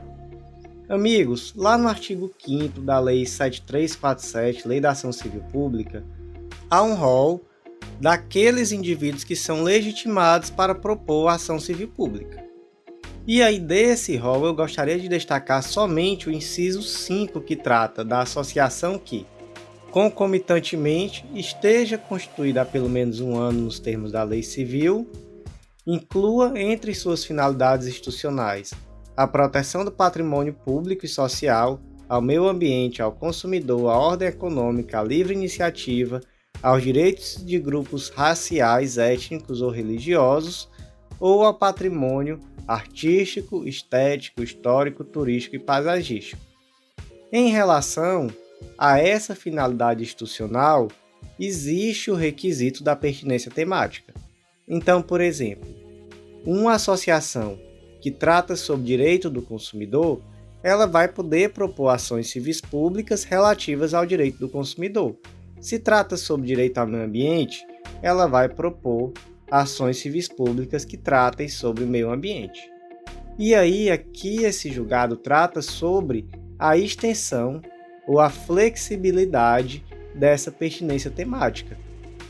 Amigos, lá no artigo 5º da Lei 7347, Lei da Ação Civil Pública, há um rol daqueles indivíduos que são legitimados para propor a ação civil pública. E aí, desse rol, eu gostaria de destacar somente o inciso 5, que trata da associação que, concomitantemente, esteja constituída há pelo menos um ano nos termos da lei civil, inclua entre suas finalidades institucionais a proteção do patrimônio público e social, ao meio ambiente, ao consumidor, à ordem econômica, à livre iniciativa, aos direitos de grupos raciais, étnicos ou religiosos, ou ao patrimônio artístico, estético, histórico, turístico e paisagístico. Em relação a essa finalidade institucional, existe o requisito da pertinência temática. Então, por exemplo, uma associação que trata sobre direito do consumidor, ela vai poder propor ações civis públicas relativas ao direito do consumidor. Se trata sobre direito ao meio ambiente, ela vai propor ações civis públicas que tratem sobre o meio ambiente. E aí, aqui esse julgado trata sobre a extensão ou a flexibilidade dessa pertinência temática.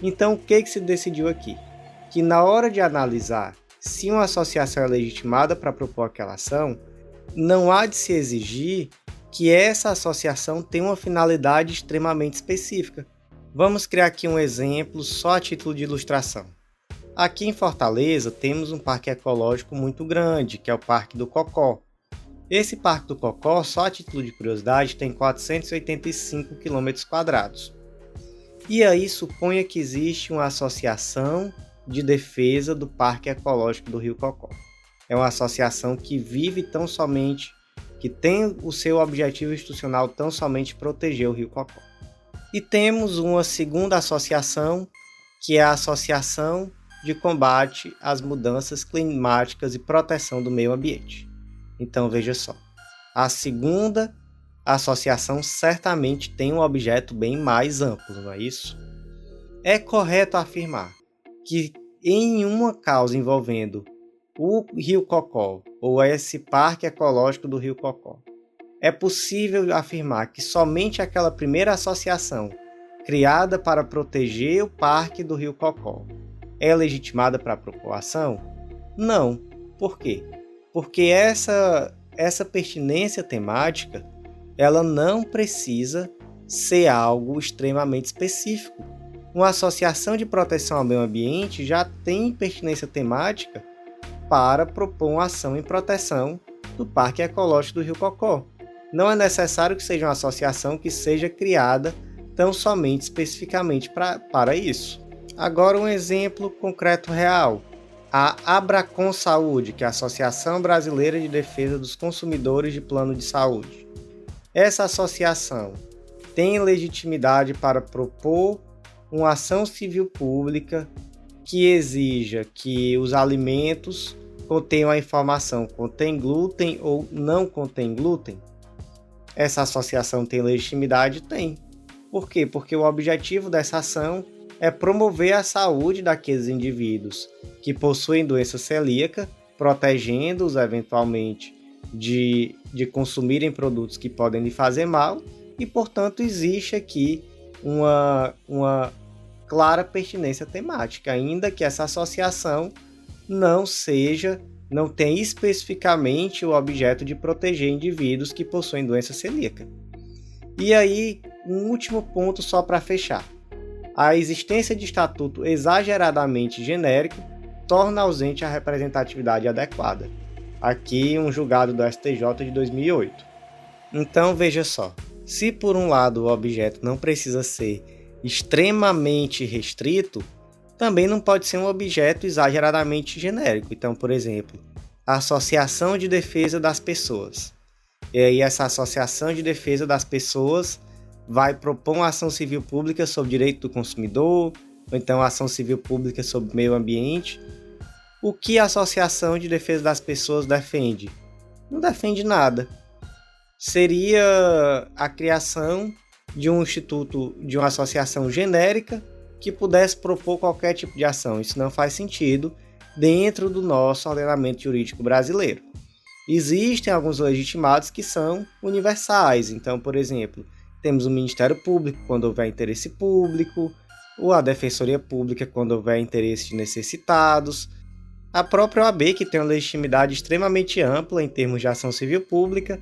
Então, o que se decidiu aqui? Que na hora de analisar se uma associação é legitimada para propor aquela ação, não há de se exigir que essa associação tenha uma finalidade extremamente específica. Vamos criar aqui um exemplo só a título de ilustração. Aqui em Fortaleza temos um parque ecológico muito grande, que é o Parque do Cocó. Esse Parque do Cocó, só a título de curiosidade, tem 485 km². E aí suponha que existe uma associação de defesa do Parque Ecológico do Rio Cocó. É uma associação que vive tão somente, que tem o seu objetivo institucional tão somente proteger o Rio Cocó. E temos uma segunda associação, que é a Associação de Combate às Mudanças Climáticas e Proteção do Meio Ambiente. Então veja só, a segunda associação certamente tem um objeto bem mais amplo, não é isso? É correto afirmar que em uma causa envolvendo o Rio Cocó ou esse Parque Ecológico do Rio Cocó, é possível afirmar que somente aquela primeira associação, criada para proteger o Parque do Rio Cocó, é legitimada para propor ação? Não. Por quê? Porque essa pertinência temática, ela não precisa ser algo extremamente específico. Uma associação de proteção ao meio ambiente já tem pertinência temática para propor uma ação em proteção do Parque Ecológico do Rio Cocó. Não é necessário que seja uma associação que seja criada tão somente especificamente para isso. Agora um exemplo concreto real. A Abracon Saúde, que é a Associação Brasileira de Defesa dos Consumidores de Plano de Saúde. Essa associação tem legitimidade para propor uma ação civil pública que exija que os alimentos contenham a informação contém glúten ou não contém glúten? Essa associação tem legitimidade? Tem. Por quê? Porque o objetivo dessa ação é promover a saúde daqueles indivíduos que possuem doença celíaca, protegendo-os eventualmente de consumirem produtos que podem lhe fazer mal e, portanto, existe aqui uma clara pertinência temática, ainda que essa associação não tenha especificamente o objeto de proteger indivíduos que possuem doença celíaca. E aí, um último ponto só para fechar. A existência de estatuto exageradamente genérico torna ausente a representatividade adequada. Aqui, um julgado do STJ de 2008. Então, veja só. Se por um lado o objeto não precisa ser extremamente restrito, também não pode ser um objeto exageradamente genérico. Então, por exemplo, a Associação de Defesa das Pessoas. E aí essa Associação de Defesa das Pessoas vai propor uma ação civil pública sobre direito do consumidor, ou então ação civil pública sobre meio ambiente. O que a Associação de Defesa das Pessoas defende? Não defende nada. Seria a criação de um instituto, de uma associação genérica que pudesse propor qualquer tipo de ação. Isso não faz sentido dentro do nosso ordenamento jurídico brasileiro. Existem alguns legitimados que são universais. Então, por exemplo, temos o Ministério Público quando houver interesse público, ou a Defensoria Pública quando houver interesse de necessitados, a própria OAB, que tem uma legitimidade extremamente ampla em termos de ação civil pública,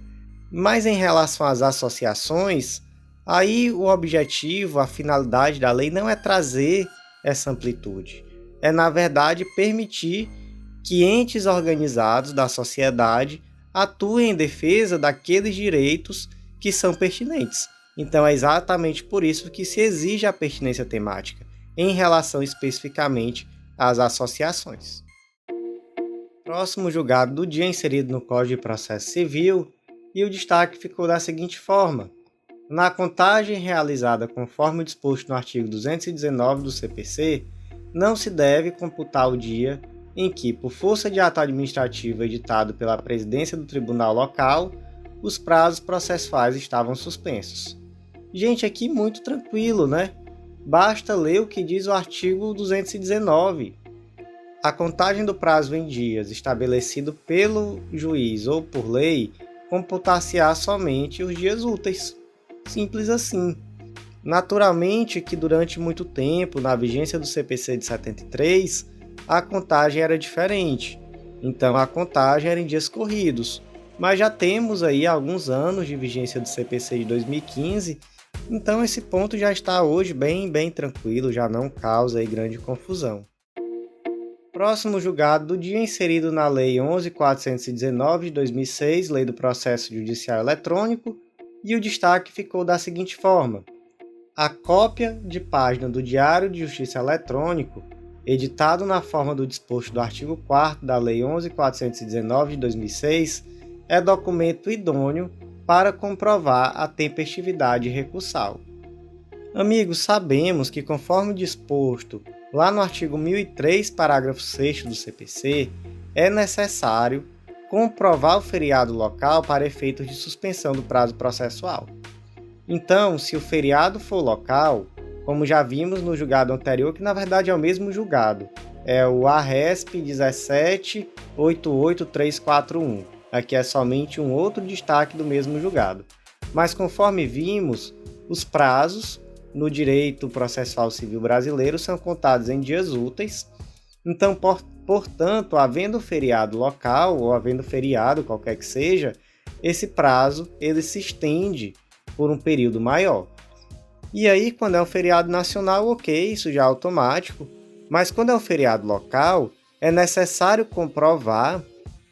mas em relação às associações, aí o objetivo, a finalidade da lei não é trazer essa amplitude, é na verdade permitir que entes organizados da sociedade atuem em defesa daqueles direitos que são pertinentes. Então é exatamente por isso que se exige a pertinência temática, em relação especificamente às associações. Próximo julgado do dia inserido no Código de Processo Civil, e o destaque ficou da seguinte forma: na contagem realizada conforme o disposto no artigo 219 do CPC, não se deve computar o dia em que, por força de ato administrativo editado pela presidência do tribunal local, os prazos processuais estavam suspensos. Gente, aqui muito tranquilo, né? Basta ler o que diz o artigo 219. A contagem do prazo em dias estabelecido pelo juiz ou por lei computar-se-á somente os dias úteis. Simples assim. Naturalmente que durante muito tempo, na vigência do CPC de 73, a contagem era diferente. Então a contagem era em dias corridos. Mas já temos aí alguns anos de vigência do CPC de 2015, então esse ponto já está hoje bem tranquilo, já não causa aí grande confusão. Próximo julgado do dia inserido na Lei 11.419 de 2006, Lei do Processo Judiciário Eletrônico, e o destaque ficou da seguinte forma: a cópia de página do Diário de Justiça Eletrônico, editado na forma do disposto do artigo 4º da Lei 11.419 de 2006, é documento idôneo para comprovar a tempestividade recursal. Amigos, sabemos que, conforme disposto lá no artigo 1003, parágrafo 6º do CPC, é necessário comprovar o feriado local para efeitos de suspensão do prazo processual. Então, se o feriado for local, como já vimos no julgado anterior, que na verdade é o mesmo julgado, é o ARESP 1788341. Aqui é somente um outro destaque do mesmo julgado. Mas conforme vimos, os prazos no direito processual civil brasileiro são contados em dias úteis. Então, portanto, havendo feriado local ou havendo feriado qualquer que seja, esse prazo ele se estende por um período maior. E aí, quando é um feriado nacional, ok, isso já é automático, mas quando é um feriado local, é necessário comprovar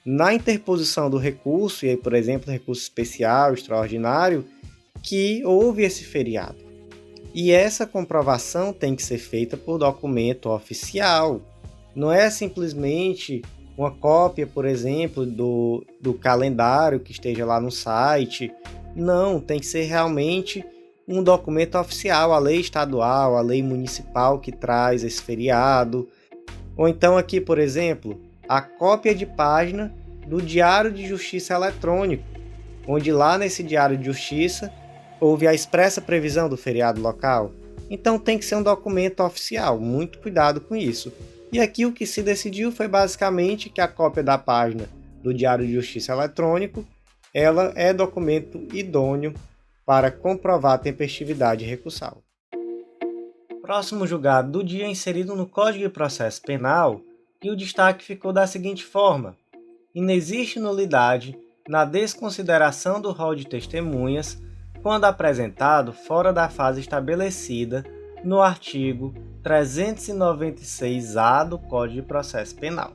na interposição do recurso, e aí, por exemplo, recurso especial, extraordinário, que houve esse feriado. E essa comprovação tem que ser feita por documento oficial. Não é simplesmente uma cópia, por exemplo, do calendário que esteja lá no site. Não, tem que ser realmente um documento oficial, a lei estadual, a lei municipal que traz esse feriado. Ou então aqui, por exemplo, a cópia de página do Diário de Justiça eletrônico, onde lá nesse Diário de Justiça houve a expressa previsão do feriado local. Então tem que ser um documento oficial, muito cuidado com isso. E aqui o que se decidiu foi basicamente que a cópia da página do Diário de Justiça eletrônico, ela é documento idôneo para comprovar a tempestividade recursal. Próximo julgado do dia inserido no Código de Processo Penal, e o destaque ficou da seguinte forma: inexiste nulidade na desconsideração do rol de testemunhas quando apresentado fora da fase estabelecida no artigo 396-A do Código de Processo Penal.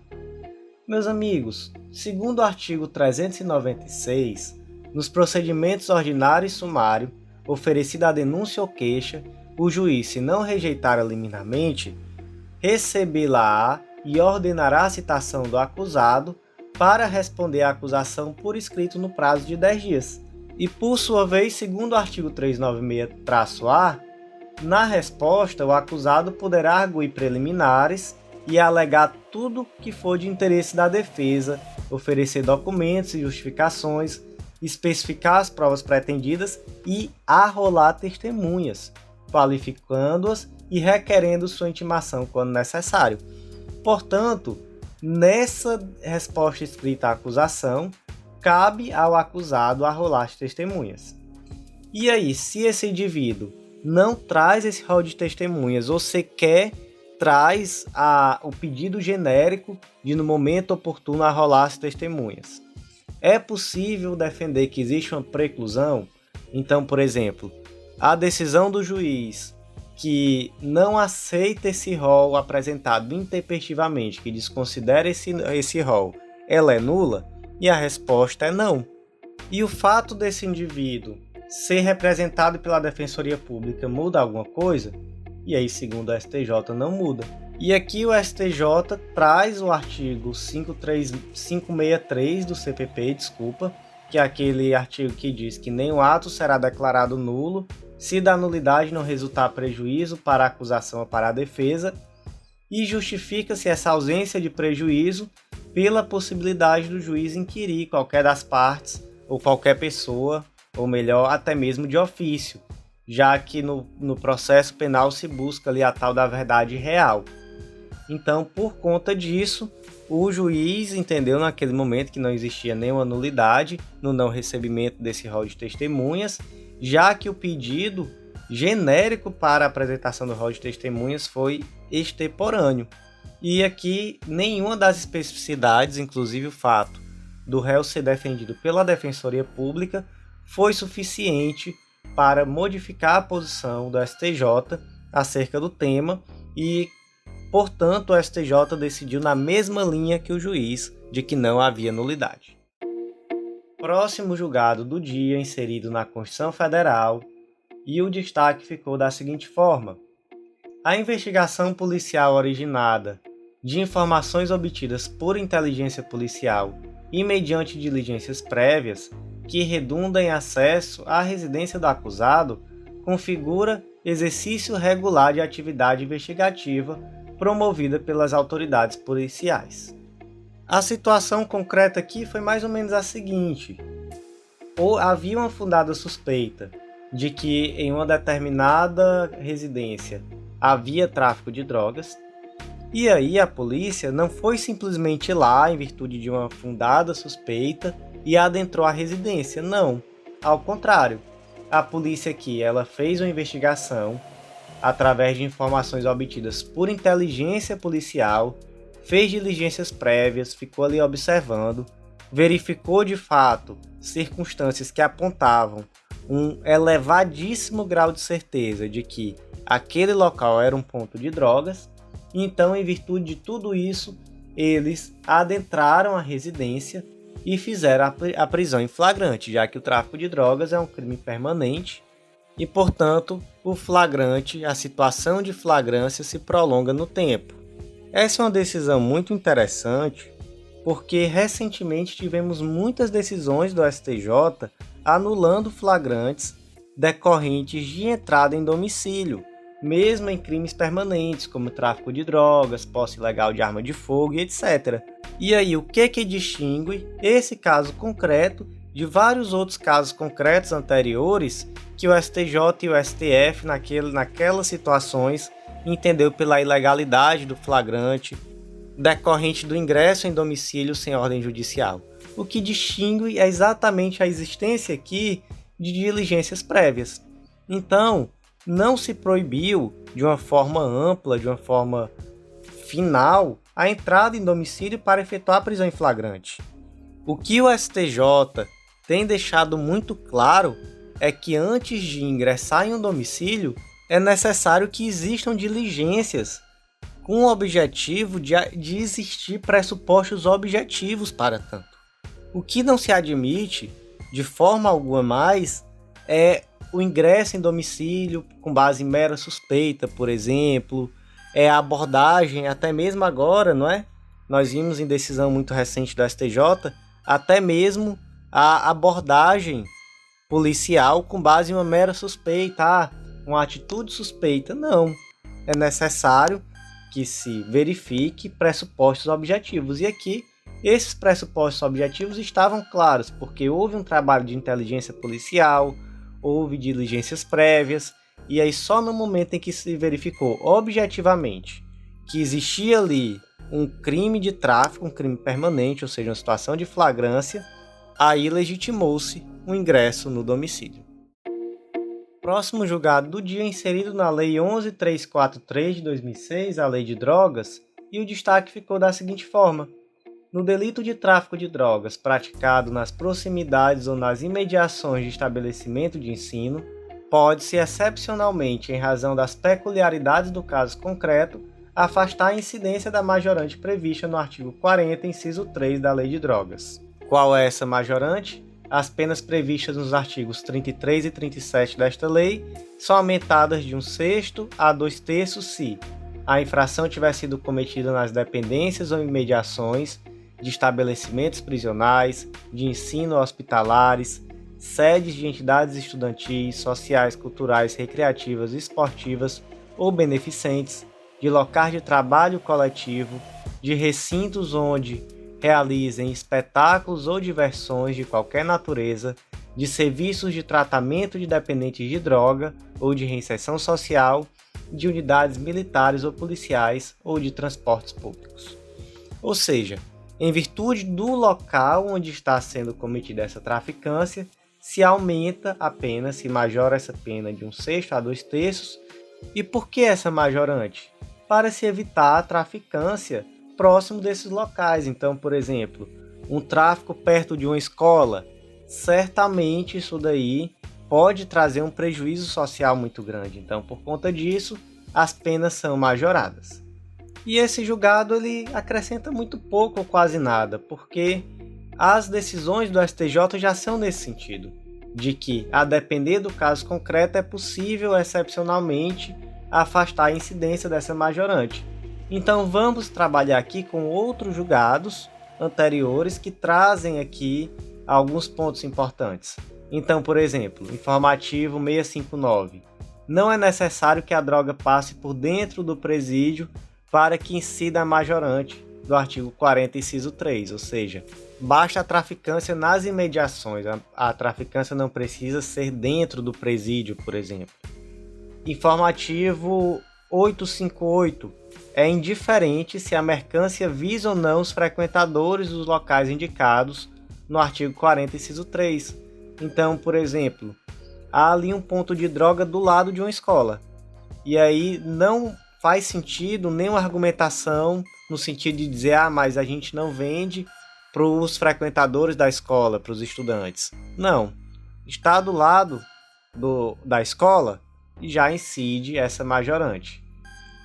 Meus amigos, segundo o artigo 396, nos procedimentos ordinário e sumário, oferecida a denúncia ou queixa, o juiz, se não rejeitar liminarmente, recebê-la-á e ordenará a citação do acusado para responder à acusação por escrito no prazo de 10 dias. E, por sua vez, segundo o artigo 396-A, na resposta, o acusado poderá arguir preliminares e alegar tudo que for de interesse da defesa, oferecer documentos e justificações, especificar as provas pretendidas e arrolar testemunhas, qualificando-as e requerendo sua intimação quando necessário. Portanto, nessa resposta escrita à acusação, cabe ao acusado arrolar as testemunhas. E aí, se esse indivíduo não traz esse rol de testemunhas ou sequer traz o pedido genérico de no momento oportuno arrolar as testemunhas, é possível defender que existe uma preclusão? Então, por exemplo, a decisão do juiz que não aceita esse rol apresentado intempestivamente, que desconsidera esse rol, ela é nula? E a resposta é não. E o fato desse indivíduo ser representado pela Defensoria Pública muda alguma coisa? E aí, segundo o STJ, não muda. E aqui o STJ traz o artigo 563 do CPP, que é aquele artigo que diz que nenhum ato será declarado nulo se da nulidade não resultar prejuízo para a acusação ou para a defesa, e justifica-se essa ausência de prejuízo pela possibilidade do juiz inquirir qualquer das partes ou qualquer pessoa, ou melhor, até mesmo de ofício, já que no processo penal se busca ali a tal da verdade real. Então, por conta disso, o juiz entendeu naquele momento que não existia nenhuma nulidade no não recebimento desse rol de testemunhas, já que o pedido genérico para a apresentação do rol de testemunhas foi extemporâneo. E aqui nenhuma das especificidades, inclusive o fato do réu ser defendido pela Defensoria Pública, foi suficiente para modificar a posição do STJ acerca do tema e, portanto, o STJ decidiu na mesma linha que o juiz de que não havia nulidade. Próximo julgado do dia inserido na Constituição Federal, e o destaque ficou da seguinte forma: a investigação policial originada de informações obtidas por inteligência policial e mediante diligências prévias que redunda em acesso à residência do acusado configura exercício regular de atividade investigativa promovida pelas autoridades policiais. A situação concreta aqui foi mais ou menos a seguinte: havia uma fundada suspeita de que em uma determinada residência havia tráfico de drogas, e aí a polícia não foi simplesmente lá em virtude de uma fundada suspeita e adentrou a residência, não. Ao contrário, a polícia aqui ela fez uma investigação através de informações obtidas por inteligência policial, fez diligências prévias, ficou ali observando, verificou de fato circunstâncias que apontavam um elevadíssimo grau de certeza de que aquele local era um ponto de drogas. Então, em virtude de tudo isso, eles adentraram a residência e fizeram a prisão em flagrante, já que o tráfico de drogas é um crime permanente e, portanto, o flagrante, a situação de flagrância se prolonga no tempo. Essa é uma decisão muito interessante, porque recentemente tivemos muitas decisões do STJ anulando flagrantes decorrentes de entrada em domicílio, mesmo em crimes permanentes, como tráfico de drogas, posse ilegal de arma de fogo e etc. E aí, o que distingue esse caso concreto de vários outros casos concretos anteriores que o STJ e o STF, naquelas situações, entendeu pela ilegalidade do flagrante decorrente do ingresso em domicílio sem ordem judicial? O que distingue é exatamente a existência aqui de diligências prévias. Então, não se proibiu de uma forma ampla, de uma forma final, a entrada em domicílio para efetuar a prisão em flagrante. O que o STJ tem deixado muito claro é que antes de ingressar em um domicílio, é necessário que existam diligências com o objetivo de existir pressupostos objetivos para tanto. O que não se admite, de forma alguma mais, é o ingresso em domicílio com base em mera suspeita, por exemplo, é a abordagem, até mesmo agora, não é? Nós vimos em decisão muito recente do STJ, até mesmo a abordagem policial com base em uma mera suspeita, uma atitude suspeita. Não, é necessário que se verifique pressupostos objetivos. E aqui, esses pressupostos objetivos estavam claros, porque houve um trabalho de inteligência policial, houve diligências prévias, e aí só no momento em que se verificou objetivamente que existia ali um crime de tráfico, um crime permanente, ou seja, uma situação de flagrância, aí legitimou-se o ingresso no domicílio. Próximo julgado do dia inserido na Lei 11.343 de 2006, a Lei de Drogas, e o destaque ficou da seguinte forma: no delito de tráfico de drogas praticado nas proximidades ou nas imediações de estabelecimento de ensino, pode-se excepcionalmente, em razão das peculiaridades do caso concreto, afastar a incidência da majorante prevista no artigo 40, inciso 3 da Lei de Drogas. Qual é essa majorante? As penas previstas nos artigos 33 e 37 desta lei são aumentadas de 1/6 a 2/3 se a infração tiver sido cometida nas dependências ou imediações de estabelecimentos prisionais, de ensino hospitalares, sedes de entidades estudantis, sociais, culturais, recreativas, esportivas ou beneficentes, de locais de trabalho coletivo, de recintos onde realizem espetáculos ou diversões de qualquer natureza, de serviços de tratamento de dependentes de droga ou de reinserção social, de unidades militares ou policiais ou de transportes públicos. Ou seja, em virtude do local onde está sendo cometida essa traficância, se aumenta a pena, se majora essa pena de 1/6 a 2/3. E por que essa majorante? Para se evitar a traficância próximo desses locais. Então, por exemplo, um tráfico perto de uma escola, certamente isso daí pode trazer um prejuízo social muito grande. Então, por conta disso, as penas são majoradas. E esse julgado ele acrescenta muito pouco ou quase nada, porque as decisões do STJ já são nesse sentido, de que, a depender do caso concreto, é possível, excepcionalmente, afastar a incidência dessa majorante. Então vamos trabalhar aqui com outros julgados anteriores que trazem aqui alguns pontos importantes. Então, por exemplo, informativo 659. Não é necessário que a droga passe por dentro do presídio para que incida a majorante do artigo 40, inciso 3, ou seja, basta a traficância nas imediações, a traficância não precisa ser dentro do presídio, por exemplo. Informativo 858. É indiferente se a mercância visa ou não os frequentadores dos locais indicados no artigo 40, inciso 3. Então, por exemplo, há ali um ponto de droga do lado de uma escola. E aí não faz sentido nenhuma argumentação no sentido de dizer, mas a gente não vende para os frequentadores da escola, para os estudantes. Não, está do lado da escola e já incide essa majorante.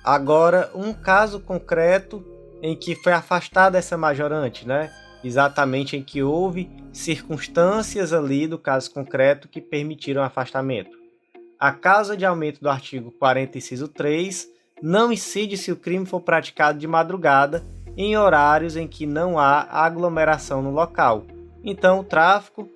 Agora, um caso concreto em que foi afastada essa majorante, né? Exatamente em que houve circunstâncias ali do caso concreto que permitiram o afastamento. A causa de aumento do artigo 40, inciso 3, não incide se o crime for praticado de madrugada em horários em que não há aglomeração no local. Então, o tráfico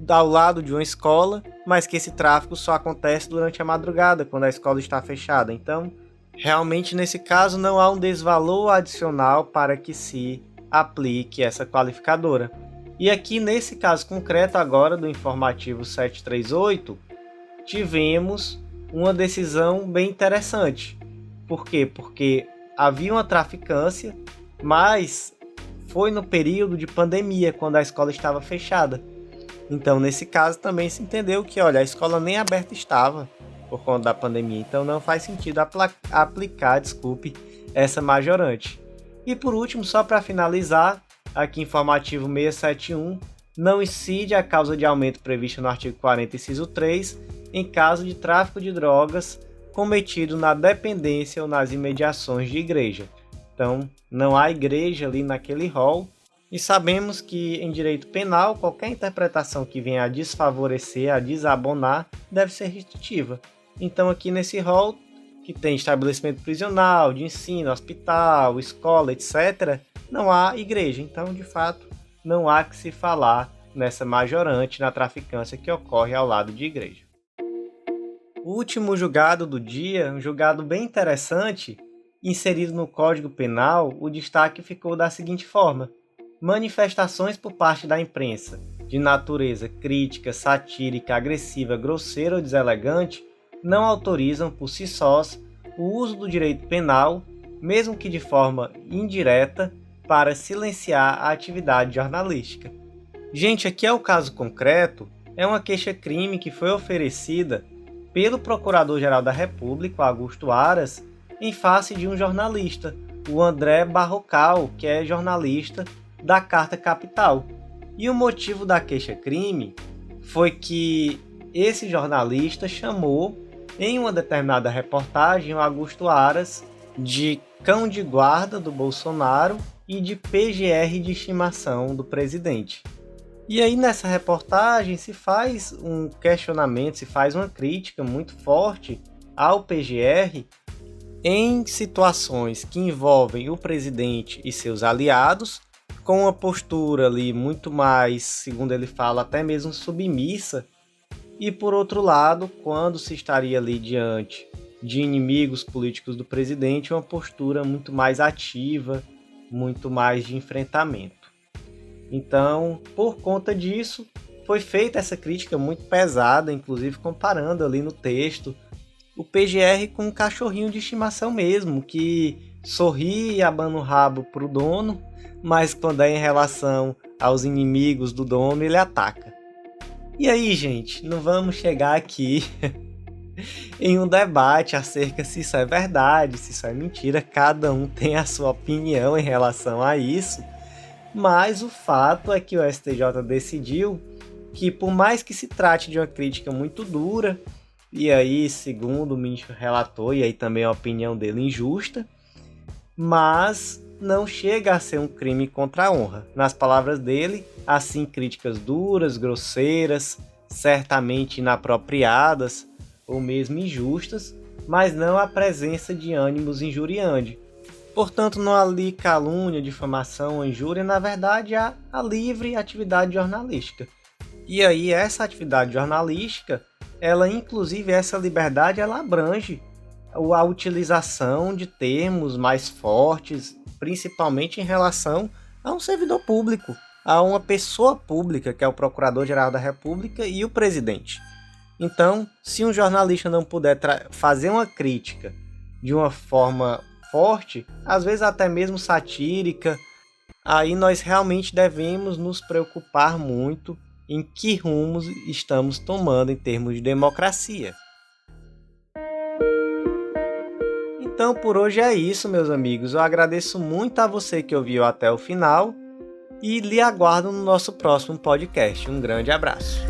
ao lado de uma escola, mas que esse tráfico só acontece durante a madrugada, quando a escola está fechada. Então, realmente, nesse caso, não há um desvalor adicional para que se aplique essa qualificadora. E aqui, nesse caso concreto agora do informativo 738, tivemos uma decisão bem interessante. Por quê? Porque havia uma traficância, mas foi no período de pandemia, quando a escola estava fechada. Então, nesse caso, também se entendeu que, a escola nem aberta estava por conta da pandemia. Então, não faz sentido aplicar, essa majorante. E, por último, só para finalizar, aqui informativo 671, não incide a causa de aumento prevista no artigo 40, inciso 3, em caso de tráfico de drogas cometido na dependência ou nas imediações de igreja. Então, não há igreja ali naquele rol. E sabemos que em direito penal, qualquer interpretação que venha a desfavorecer, a desabonar, deve ser restritiva. Então aqui nesse rol, que tem estabelecimento prisional, de ensino, hospital, escola, etc., não há igreja. Então, de fato, não há que se falar nessa majorante na traficância que ocorre ao lado de igreja. O último julgado do dia, um julgado bem interessante, inserido no Código Penal, o destaque ficou da seguinte forma: manifestações por parte da imprensa, de natureza crítica, satírica, agressiva, grosseira ou deselegante, não autorizam por si sós o uso do direito penal, mesmo que de forma indireta, para silenciar a atividade jornalística. Gente, aqui é o caso concreto, é uma queixa-crime que foi oferecida pelo Procurador-Geral da República, Augusto Aras, em face de um jornalista, o André Barrocal, que é jornalista da Carta Capital. E o motivo da queixa-crime foi que esse jornalista chamou, em uma determinada reportagem, o Augusto Aras de cão de guarda do Bolsonaro e de PGR de estimação do presidente. E aí nessa reportagem se faz um questionamento, se faz uma crítica muito forte ao PGR em situações que envolvem o presidente e seus aliados, com uma postura ali muito mais, segundo ele fala, até mesmo submissa, e por outro lado, quando se estaria ali diante de inimigos políticos do presidente, uma postura muito mais ativa, muito mais de enfrentamento. Então, por conta disso, foi feita essa crítica muito pesada, inclusive comparando ali no texto o PGR com um cachorrinho de estimação mesmo, que sorri e abana o rabo para o dono, mas quando é em relação aos inimigos do dono, ele ataca. E aí, gente, não vamos chegar aqui em um debate acerca se isso é verdade, se isso é mentira, cada um tem a sua opinião em relação a isso, mas o fato é que o STJ decidiu que, por mais que se trate de uma crítica muito dura, e aí, segundo o ministro relator, e aí também a opinião dele injusta, mas não chega a ser um crime contra a honra. Nas palavras dele, assim, críticas duras, grosseiras, certamente inapropriadas ou mesmo injustas, mas não a presença de ânimos injuriandi. Portanto, não há ali calúnia, difamação ou injúria, na verdade há a livre atividade jornalística. E aí essa atividade jornalística, ela inclusive, essa liberdade, ela abrange a utilização de termos mais fortes, principalmente em relação a um servidor público, a uma pessoa pública, que é o Procurador-Geral da República e o presidente. Então, se um jornalista não puder fazer uma crítica de uma forma forte, às vezes até mesmo satírica, aí nós realmente devemos nos preocupar muito em que rumos estamos tomando em termos de democracia. Então, por hoje é isso, meus amigos. Eu agradeço muito a você que ouviu até o final e lhe aguardo no nosso próximo podcast. Um grande abraço.